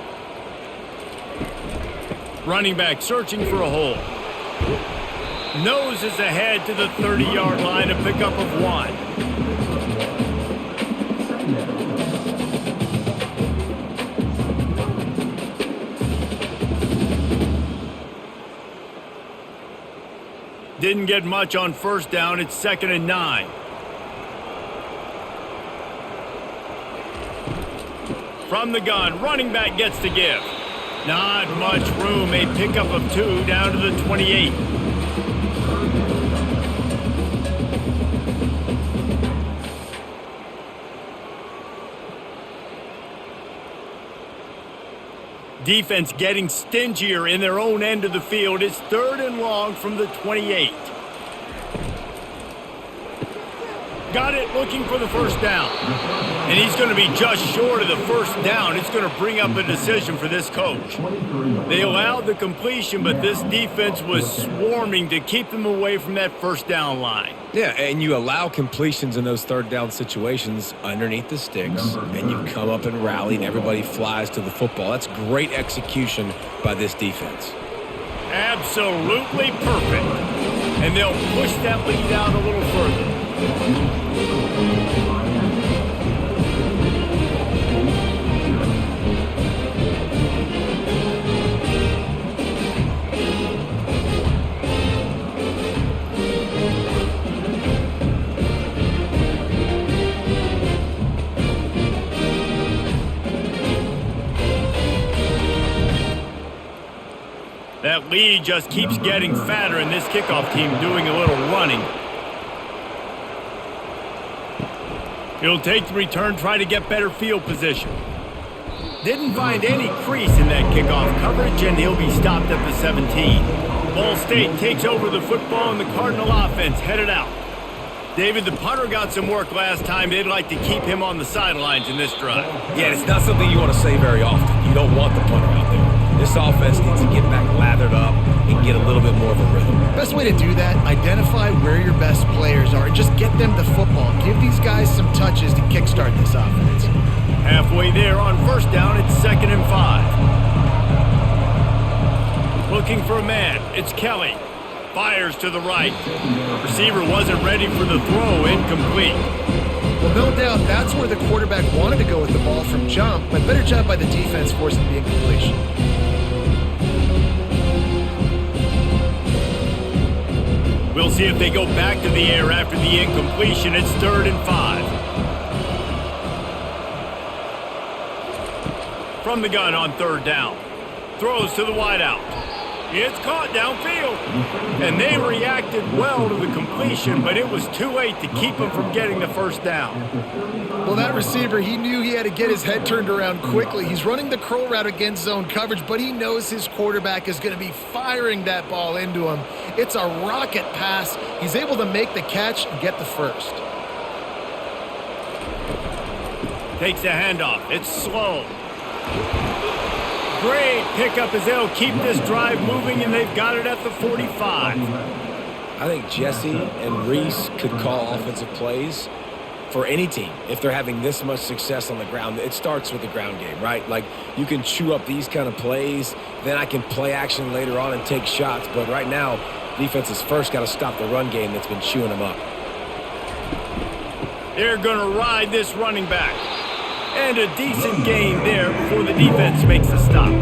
Running back searching for a hole. Noses ahead to the 30-yard line, a pickup of 1. Didn't get much on first down. It's 2nd and 9. From the gun, running back gets to give. Not much room. A pickup of 2 down to the 28. Defense getting stingier in their own end of the field. It's 3rd and long from the 28. Got it, looking for the first down. And he's going to be just short of the first down. It's going to bring up a decision for this coach. They allowed the completion, but this defense was swarming to keep them away from that first down line. Yeah, and you allow completions in those third down situations underneath the sticks, and you come up and rally, and everybody flies to the football. That's great execution by this defense. Absolutely perfect. And they'll push that lead out a little further. That lead just keeps getting fatter, and this kickoff team doing a little running. He'll take the return, try to get better field position. Didn't find any crease in that kickoff coverage, and he'll be stopped at the 17. Ball State takes over the football, and the Cardinal offense headed out. David, the punter got some work last time. They'd like to keep him on the sidelines in this drive. Yeah, it's not something you want to say very often. You don't want the punter out there. This offense needs to get back lathered up and get a little bit more of a rhythm. Best way to do that, identify where your best players are and just get them the football. Give these guys some touches to kickstart this offense. Halfway there on first down, it's 2nd and 5. Looking for a man, it's Kelly. Fires to the right. Receiver wasn't ready for the throw, incomplete. Well, no doubt that's where the quarterback wanted to go with the ball from jump, but better job by the defense forcing the incompletion. We'll see if they go back to the air after the incompletion. It's 3rd and 5. From the gun on 3rd down. Throws to the wideout. It's caught downfield. And they reacted well to the completion, but it was too late to keep them from getting the first down. Well, that receiver, he knew he had to get his head turned around quickly. He's running the curl route against zone coverage, but he knows his quarterback is going to be firing that ball into him. It's a rocket pass. He's able to make the catch and get the first. Takes the handoff. It's slow. Great pickup as they'll keep this drive moving, and they've got it at the 45. I think Jesse and Reese could call offensive plays for any team if they're having this much success on the ground. It starts with the ground game, right? Like, you can chew up these kind of plays, then I can play action later on and take shots. But right now, defense has first got to stop the run game that's been chewing them up. They're going to ride this running back. And a decent gain there before the defense makes a stop.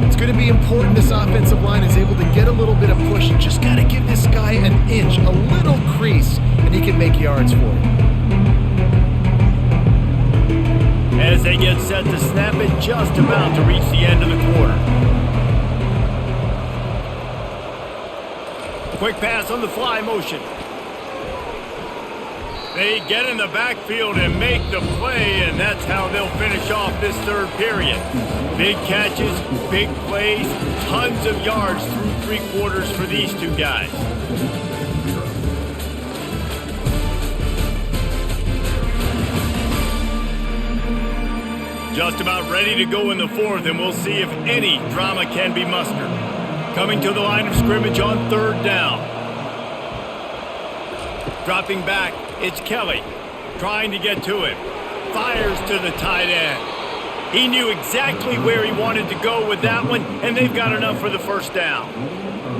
It's going to be important this offensive line is able to get a little bit of push. You just got to give this guy an inch, a little crease, and he can make yards for it. As they get set to snap it, just about to reach the end of the quarter. Quick pass on the fly motion. They get in the backfield and make the play, and that's how they'll finish off this third period. Big catches, big plays, tons of yards through three quarters for these two guys. Just about ready to go in the fourth, and we'll see if any drama can be mustered. Coming to the line of scrimmage on third down. Dropping back, it's Kelly. Trying to get to it. Fires to the tight end. He knew exactly where he wanted to go with that one, and they've got enough for the first down.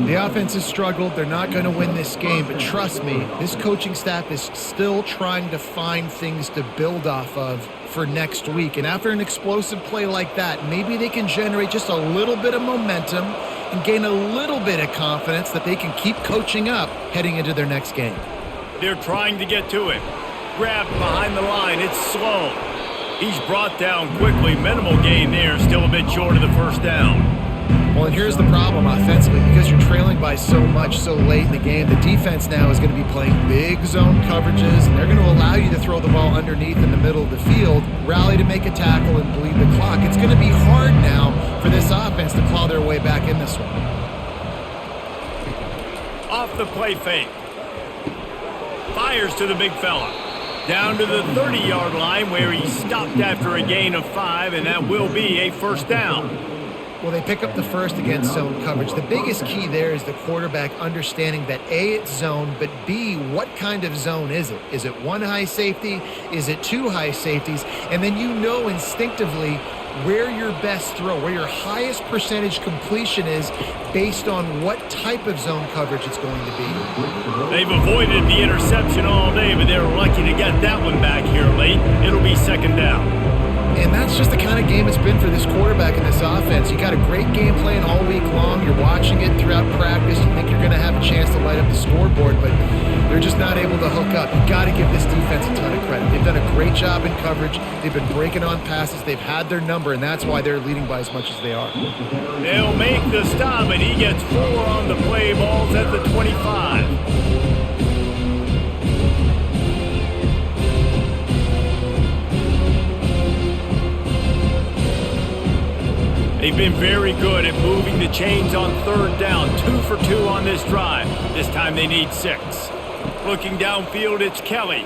The offense has struggled. They're not going to win this game, but trust me, this coaching staff is still trying to find things to build off of for next week. And after an explosive play like that, maybe they can generate just a little bit of momentum and gain a little bit of confidence that they can keep coaching up heading into their next game. They're trying to get to it. Grabbed behind the line. It's slow. He's brought down quickly. Minimal gain there. Still a bit short of the first down. Well, and here's the problem offensively. Because you're trailing by so much so late in the game, the defense now is going to be playing big zone coverages, and they're going to allow you to throw the ball underneath in the middle of the field, rally to make a tackle, and bleed the clock. It's going to be hard now for this offense to claw their way back in this one. Off the play fake. Fires to the big fella. Down to the 30-yard line where he stopped after a gain of 5, and that will be a first down. Well, they pick up the first against zone coverage. The biggest key there is the quarterback understanding that A, it's zone, but B, what kind of zone is it? Is it one high safety? Is it two high safeties? And then you know instinctively where your best throw, where your highest percentage completion is based on what type of zone coverage it's going to be. They've avoided the interception all day, but they're lucky to get that one back here late. It'll be second down. And that's just the kind of game it's been for this quarterback and this offense. You got a great game plan all week long. You're watching it throughout practice. You think you're going to have a chance to light up the scoreboard, but they're just not able to hook up. You got to give this defense a ton of credit. They've done a great job in coverage. They've been breaking on passes. They've had their number, and that's why they're leading by as much as they are. They'll make the stop, and he gets 4 on the play. Balls at the 25. They've been very good at moving the chains on third down. 2 for 2 on this drive. This time they need 6. Looking downfield, it's Kelly.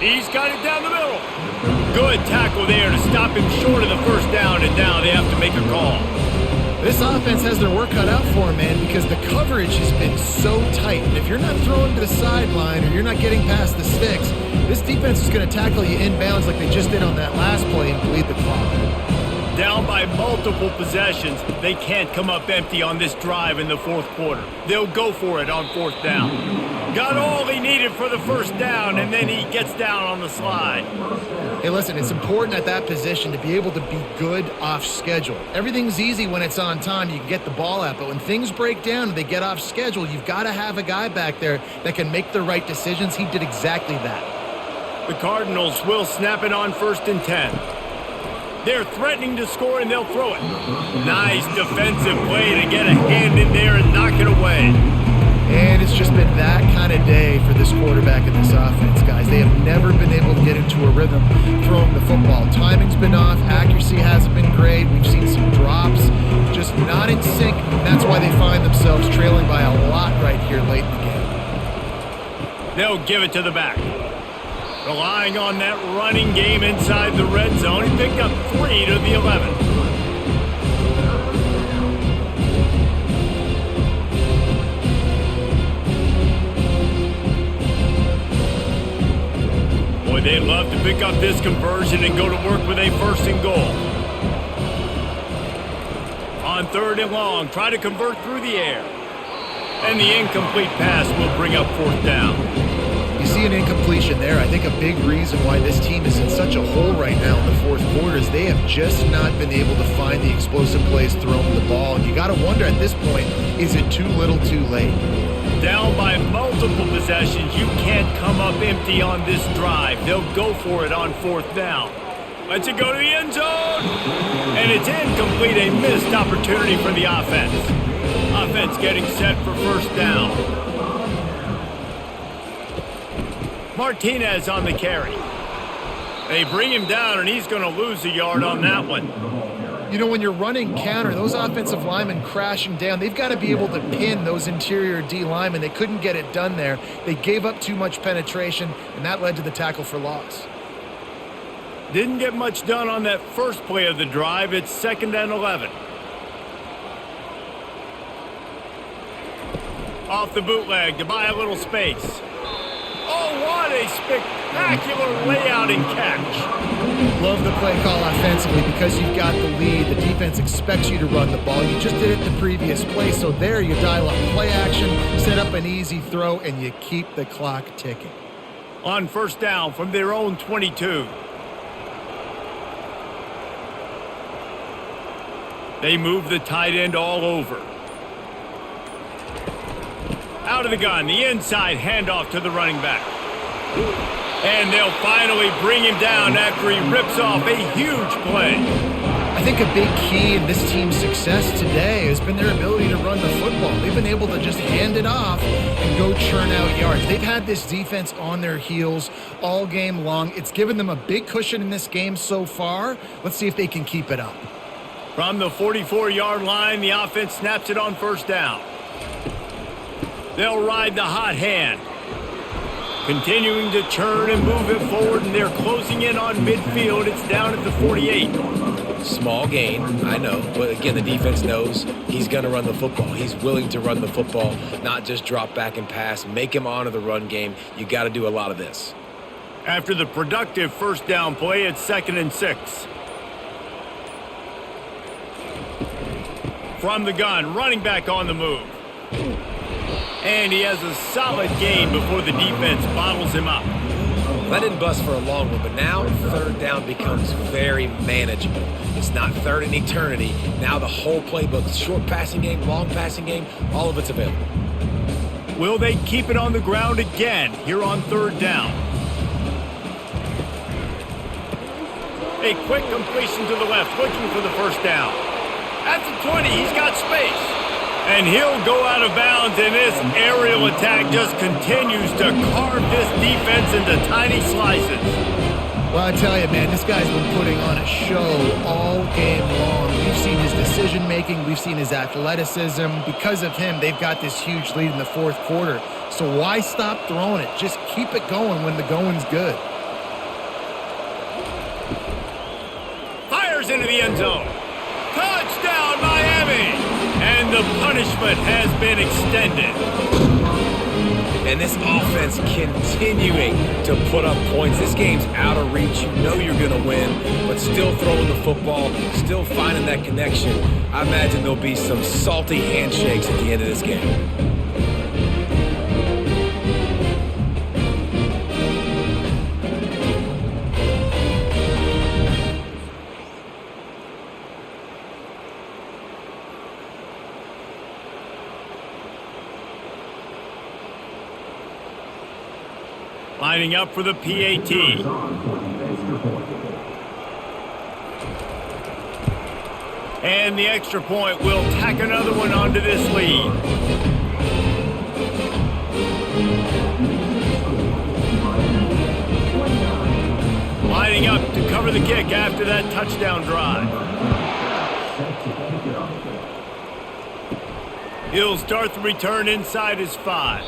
He's got it down the middle. Good tackle there to stop him short of the first down, and now they have to make a call. This offense has their work cut out for them, man, because the coverage has been so tight. And if you're not throwing to the sideline or you're not getting past the sticks, this defense is going to tackle you inbounds like they just did on that last play and bleed the clock. Down by multiple possessions, they can't come up empty on this drive in the fourth quarter. They'll go for it on fourth down. Got all he needed for the first down, and then he gets down on the slide. Hey, listen, it's important at that position to be able to be good off schedule. Everything's easy when it's on time. You can get the ball out, but when things break down and they get off schedule, you've got to have a guy back there that can make the right decisions. He did exactly that. The Cardinals will snap it on 1st and 10. They're threatening to score, and they'll throw it. Nice defensive play to get a hand in there and knock it away. And it's just been that kind of day for this quarterback and this offense, guys. They have never been able to get into a rhythm throwing the football. Timing's been off. Accuracy hasn't been great. We've seen some drops, just not in sync. That's why they find themselves trailing by a lot right here late in the game. They'll give it to the back. Relying on that running game inside the red zone, he picked up 3 to the 11. Boy, they'd love to pick up this conversion and go to work with a 1st and goal. On 3rd and long, try to convert through the air. And the incomplete pass will bring up 4th down. You see an incompletion there. I think a big reason why this team is in such a hole right now in the 4th quarter is they have just not been able to find the explosive plays throwing the ball. And you got to wonder at this point, is it too little too late? Down by multiple possessions, you can't come up empty on this drive. They'll go for it on 4th down. Lets it go to the end zone. And it's incomplete, a missed opportunity for the offense. Offense getting set for 1st down. Martinez on the carry. They bring him down, and he's going to lose a yard on that one. You know, when you're running counter, those offensive linemen crashing down, they've got to be able to pin those interior D linemen. They couldn't get it done there. They gave up too much penetration, and that led to the tackle for loss. Didn't get much done on that first play of the drive. It's 2nd and 11. Off the bootleg to buy a little space. Oh, what a spectacular layout and catch. Love the play call offensively because you've got the lead. The defense expects you to run the ball. You just did it the previous play, so there you dial up play action, set up an easy throw, and you keep the clock ticking. On 1st down from their own 22. They move the tight end all over. Out of the gun, the inside handoff to the running back. And they'll finally bring him down after he rips off a huge play. I think a big key in this team's success today has been their ability to run the football. They've been able to just hand it off and go churn out yards. They've had this defense on their heels all game long. It's given them a big cushion in this game so far. Let's see if they can keep it up. From the 44-yard line, the offense snaps it on 1st down. They'll ride the hot hand. Continuing to churn and move it forward, and they're closing in on midfield. It's down at the 48. Small gain, I know. But again, the defense knows he's going to run the football. He's willing to run the football, not just drop back and pass. Make him honor the run game. You got to do a lot of this. After the productive 1st down play, it's 2nd and 6. From the gun, running back on the move. And he has a solid gain before the defense bottles him up. That didn't bust for a long one, but now 3rd down becomes very manageable. It's not 3rd and eternity. Now the whole playbook, short passing game, long passing game, all of it's available. Will they keep it on the ground again here on 3rd down? A quick completion to the left, looking for the 1st down. At the 20, he's got space. And he'll go out of bounds, and this aerial attack just continues to carve this defense into tiny slices. Well, I tell you, man, this guy's been putting on a show all game long. We've seen his decision-making. We've seen his athleticism. Because of him, they've got this huge lead in the 4th quarter. So why stop throwing it? Just keep it going when the going's good. Fires into the end zone. Touchdown, Miami! And the punishment has been extended. And this offense continuing to put up points. This game's out of reach. You know you're going to win, but still throwing the football, still finding that connection. I imagine there'll be some salty handshakes at the end of this game. Lining up for the PAT. And the extra point will tack another one onto this lead. Lining up to cover the kick after that touchdown drive. He'll start the return inside his 5.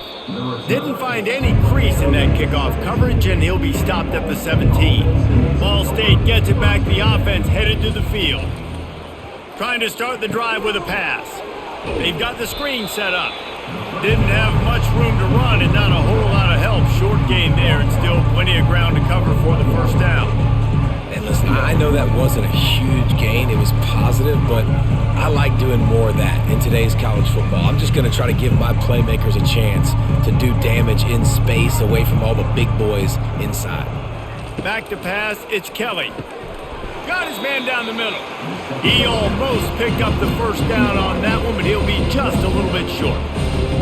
Didn't find any crease in that kickoff coverage, and he'll be stopped at the 17. Ball State gets it back. The offense headed to the field. Trying to start the drive with a pass. They've got the screen set up. Didn't have much room to run and not a whole lot of help. Short gain there and still plenty of ground to cover for the first down. And listen, I know that wasn't a huge gain. It was positive, but I like doing more of that in today's college football. I'm just going to try to give my playmakers a chance to do damage in space away from all the big boys inside. Back to pass, it's Kelly. Got his man down the middle. He almost picked up the first down on that one, but he'll be just a little bit short.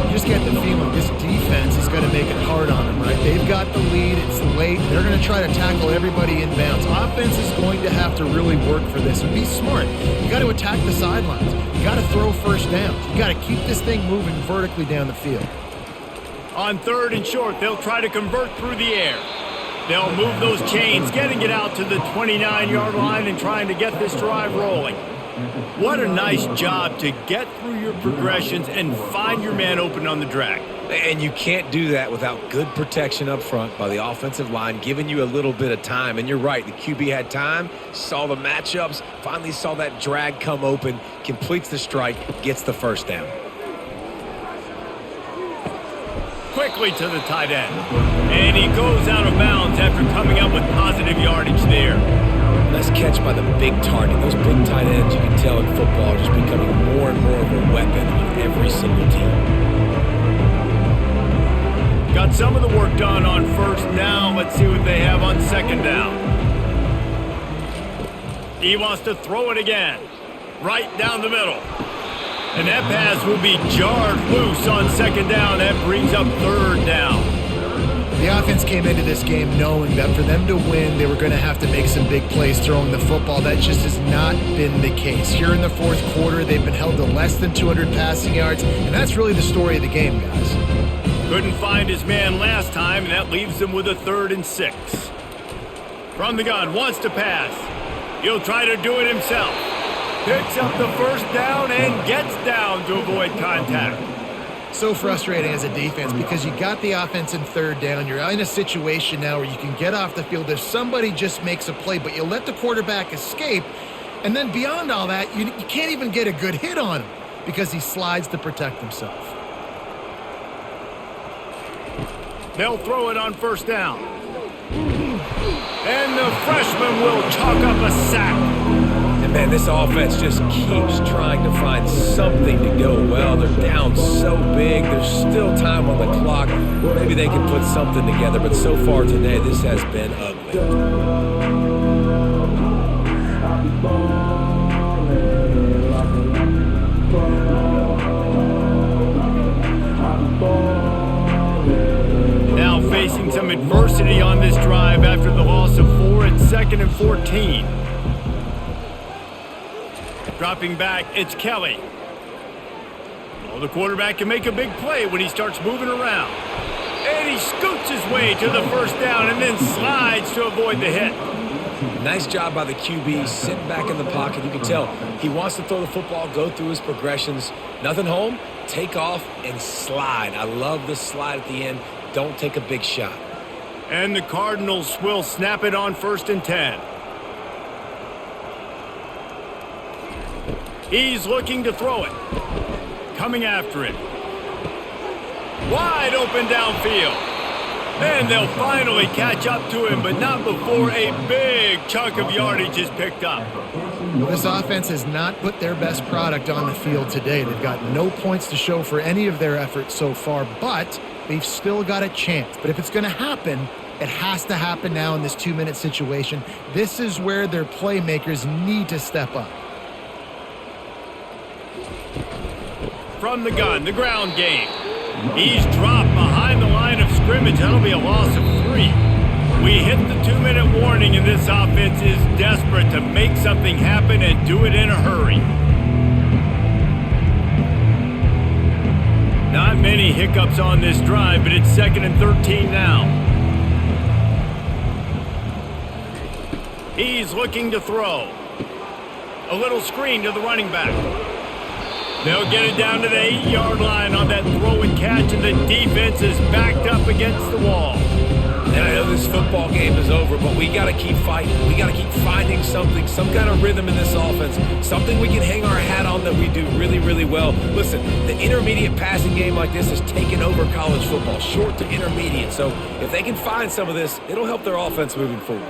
You just get the feeling this defense is going to make it hard on them, right? They've got the lead. It's late. They're going to try to tackle everybody inbounds. Offense is going to have to really work for this and be smart. You got to attack the sidelines. You got to throw first downs. You got to keep this thing moving vertically down the field. On 3rd and short, they'll try to convert through the air. They'll move those chains, getting it out to the 29-yard line and trying to get this drive rolling. What a nice job to get through your progressions and find your man open on the drag. And you can't do that without good protection up front by the offensive line, giving you a little bit of time. And you're right, the QB had time, saw the matchups, finally saw that drag come open, completes the strike, gets the first down. Quickly to the tight end. And he goes out of bounds after coming up with positive yardage there. Nice catch by the big target. Those big tight ends, you can tell in football, are just becoming more and more of a weapon on every single team. Got some of the work done on first down. Let's see what they have on second down. He wants to throw it again. Right down the middle. And that pass will be jarred loose on second down. That brings up third down. The offense came into this game knowing that for them to win, they were going to have to make some big plays throwing the football. That just has not been the case. Here in the fourth quarter, they've been held to less than 200 passing yards, and that's really the story of the game, guys. Couldn't find his man last time, and that leaves them with a 3rd and 6. From the gun, wants to pass. He'll try to do it himself. Picks up the first down and gets down to avoid contact. So frustrating as a defense because you got the offense in 3rd down. You're in a situation now where you can get off the field if somebody just makes a play, but you let the quarterback escape. And then beyond all that, you can't even get a good hit on him because he slides to protect himself. They'll throw it on first down. And the freshman will chalk up a sack. And man, this offense just keeps trying to find something to go well. They're down so big. There's still time on the clock. Maybe they can put something together, but so far today, this has been ugly. Now facing some adversity on this drive after the loss of 4 at 2nd and 14. Dropping back, it's Kelly. Oh, the quarterback can make a big play when he starts moving around. And he scoots his way to the first down and then slides to avoid the hit. Nice job by the QB, sitting back in the pocket. You can tell he wants to throw the football, go through his progressions. Nothing home, take off, and slide. I love the slide at the end. Don't take a big shot. And the Cardinals will snap it on 1st and 10. He's looking to throw it. Coming after it. Wide open downfield. And they'll finally catch up to him, but not before a big chunk of yardage is picked up. Well, this offense has not put their best product on the field today. They've got no points to show for any of their efforts so far, but they've still got a chance. But if it's going to happen, it has to happen now in this 2-minute situation. This is where their playmakers need to step up. From the gun, the ground game. He's dropped behind the line of scrimmage. That'll be a loss of 3. We hit the 2-minute warning, and this offense is desperate to make something happen and do it in a hurry. Not many hiccups on this drive, but it's 2nd and 13 now. He's looking to throw. A little screen to the running back. They'll get it down to the 8-yard line on that throw and catch, and the defense is backed up against the wall. And I know this football game is over, but we got to keep fighting. We got to keep finding something, some kind of rhythm in this offense, something we can hang our hat on that we do really, really well. Listen, the intermediate passing game like this has taken over college football, short to intermediate. So if they can find some of this, it'll help their offense moving forward.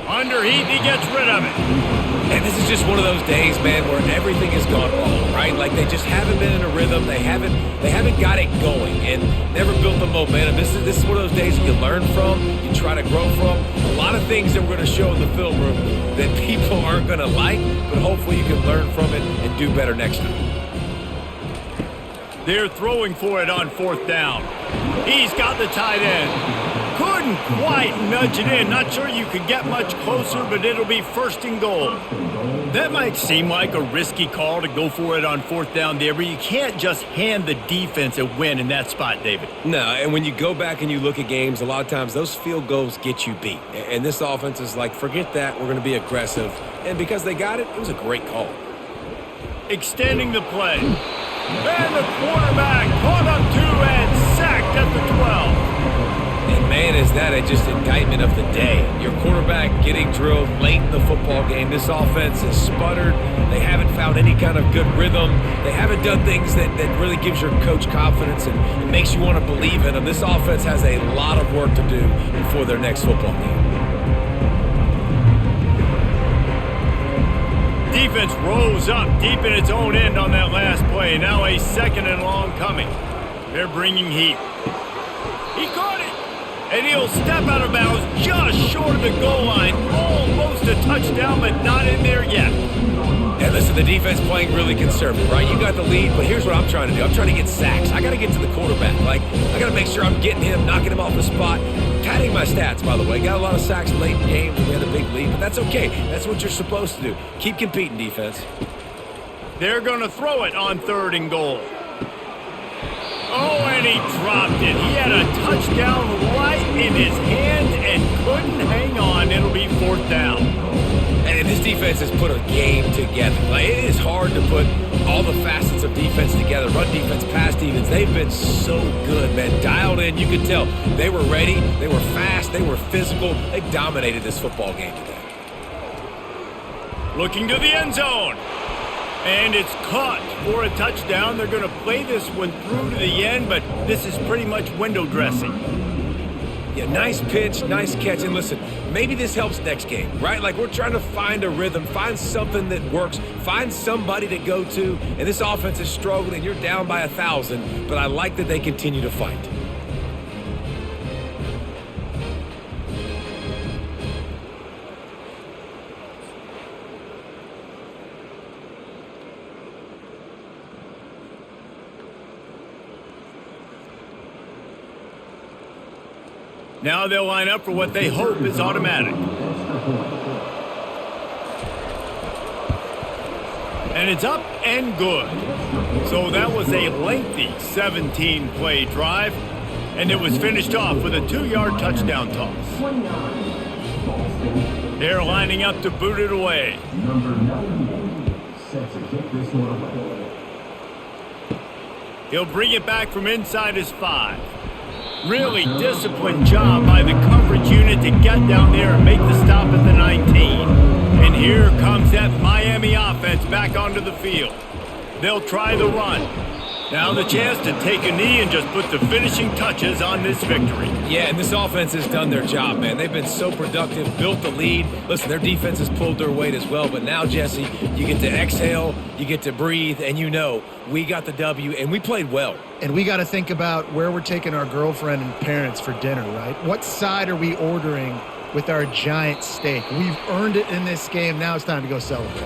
Under heat, he gets rid of it. And this is just one of those days, man, where everything has gone wrong, right? Like they just haven't been in a rhythm. They haven't got it going and never built the momentum. This is one of those days you learn from, you try to grow from. A lot of things that we're going to show in the film room that people aren't going to like, but hopefully you can learn from it and do better next time. They're throwing for it on 4th down. He's got the tight end. Couldn't quite nudge it in. Not sure you could get much closer, but it'll be 1st and goal. That might seem like a risky call to go for it on 4th down there, but you can't just hand the defense a win in that spot, David. No, and when you go back and you look at games, a lot of times those field goals get you beat. And this offense is like, forget that, we're going to be aggressive. And because they got it, it was a great call. Extending the play. And the quarterback caught up 2 and sacked at the 12. And man, is that just indictment of the day. Your quarterback getting drilled late in the football game. This offense has sputtered. They haven't found any kind of good rhythm. They haven't done things that really gives your coach confidence and makes you want to believe in them. This offense has a lot of work to do before their next football game. Defense rose up deep in its own end on that last play. Now a 2nd and long coming. They're bringing heat. He caught it. And he'll step out of bounds just short of the goal line. Almost a touchdown, but not in there yet. And listen, the defense playing really conservative, right? You got the lead, but here's what I'm trying to do. I'm trying to get sacks. I got to get to the quarterback. Like, I got to make sure I'm getting him, knocking him off the spot. Padding my stats, by the way. Got a lot of sacks late in games when we had a big lead, but that's okay. That's what you're supposed to do. Keep competing, defense. They're going to throw it on 3rd and goal. Oh, and he dropped it. He had a touchdown right in his hand and couldn't hang on. It'll be 4th down. And this defense has put a game together. Like, it is hard to put all the facets of defense together. Run defense, pass defense. They've been so good, man. Dialed in. You could tell they were ready. They were fast. They were physical. They dominated this football game today. Looking to the end zone. And it's caught for a touchdown. They're going to play this one through to the end, but this is pretty much window dressing. Yeah, nice pitch, nice catch. And listen, maybe this helps next game, right? Like, we're trying to find a rhythm, find something that works, find somebody to go to. And this offense is struggling. You're down by 1,000, but I like that they continue to fight. Now they'll line up for what they hope is automatic. And it's up and good. So that was a lengthy 17-play drive, and it was finished off with a 2-yard touchdown toss. They're lining up to boot it away. He'll bring it back from inside his 5. Really disciplined job by the coverage unit to get down there and make the stop at the 19. And here comes that Miami offense back onto the field. They'll try the run. Now the chance to take a knee and just put the finishing touches on this victory. Yeah, and this offense has done their job, man. They've been so productive, built the lead. Listen, their defense has pulled their weight as well. But now, Jesse, you get to exhale, you get to breathe, and you know we got the W, and we played well. And we got to think about where we're taking our girlfriend and parents for dinner, right? What side are we ordering with our giant steak? We've earned it in this game. Now it's time to go celebrate.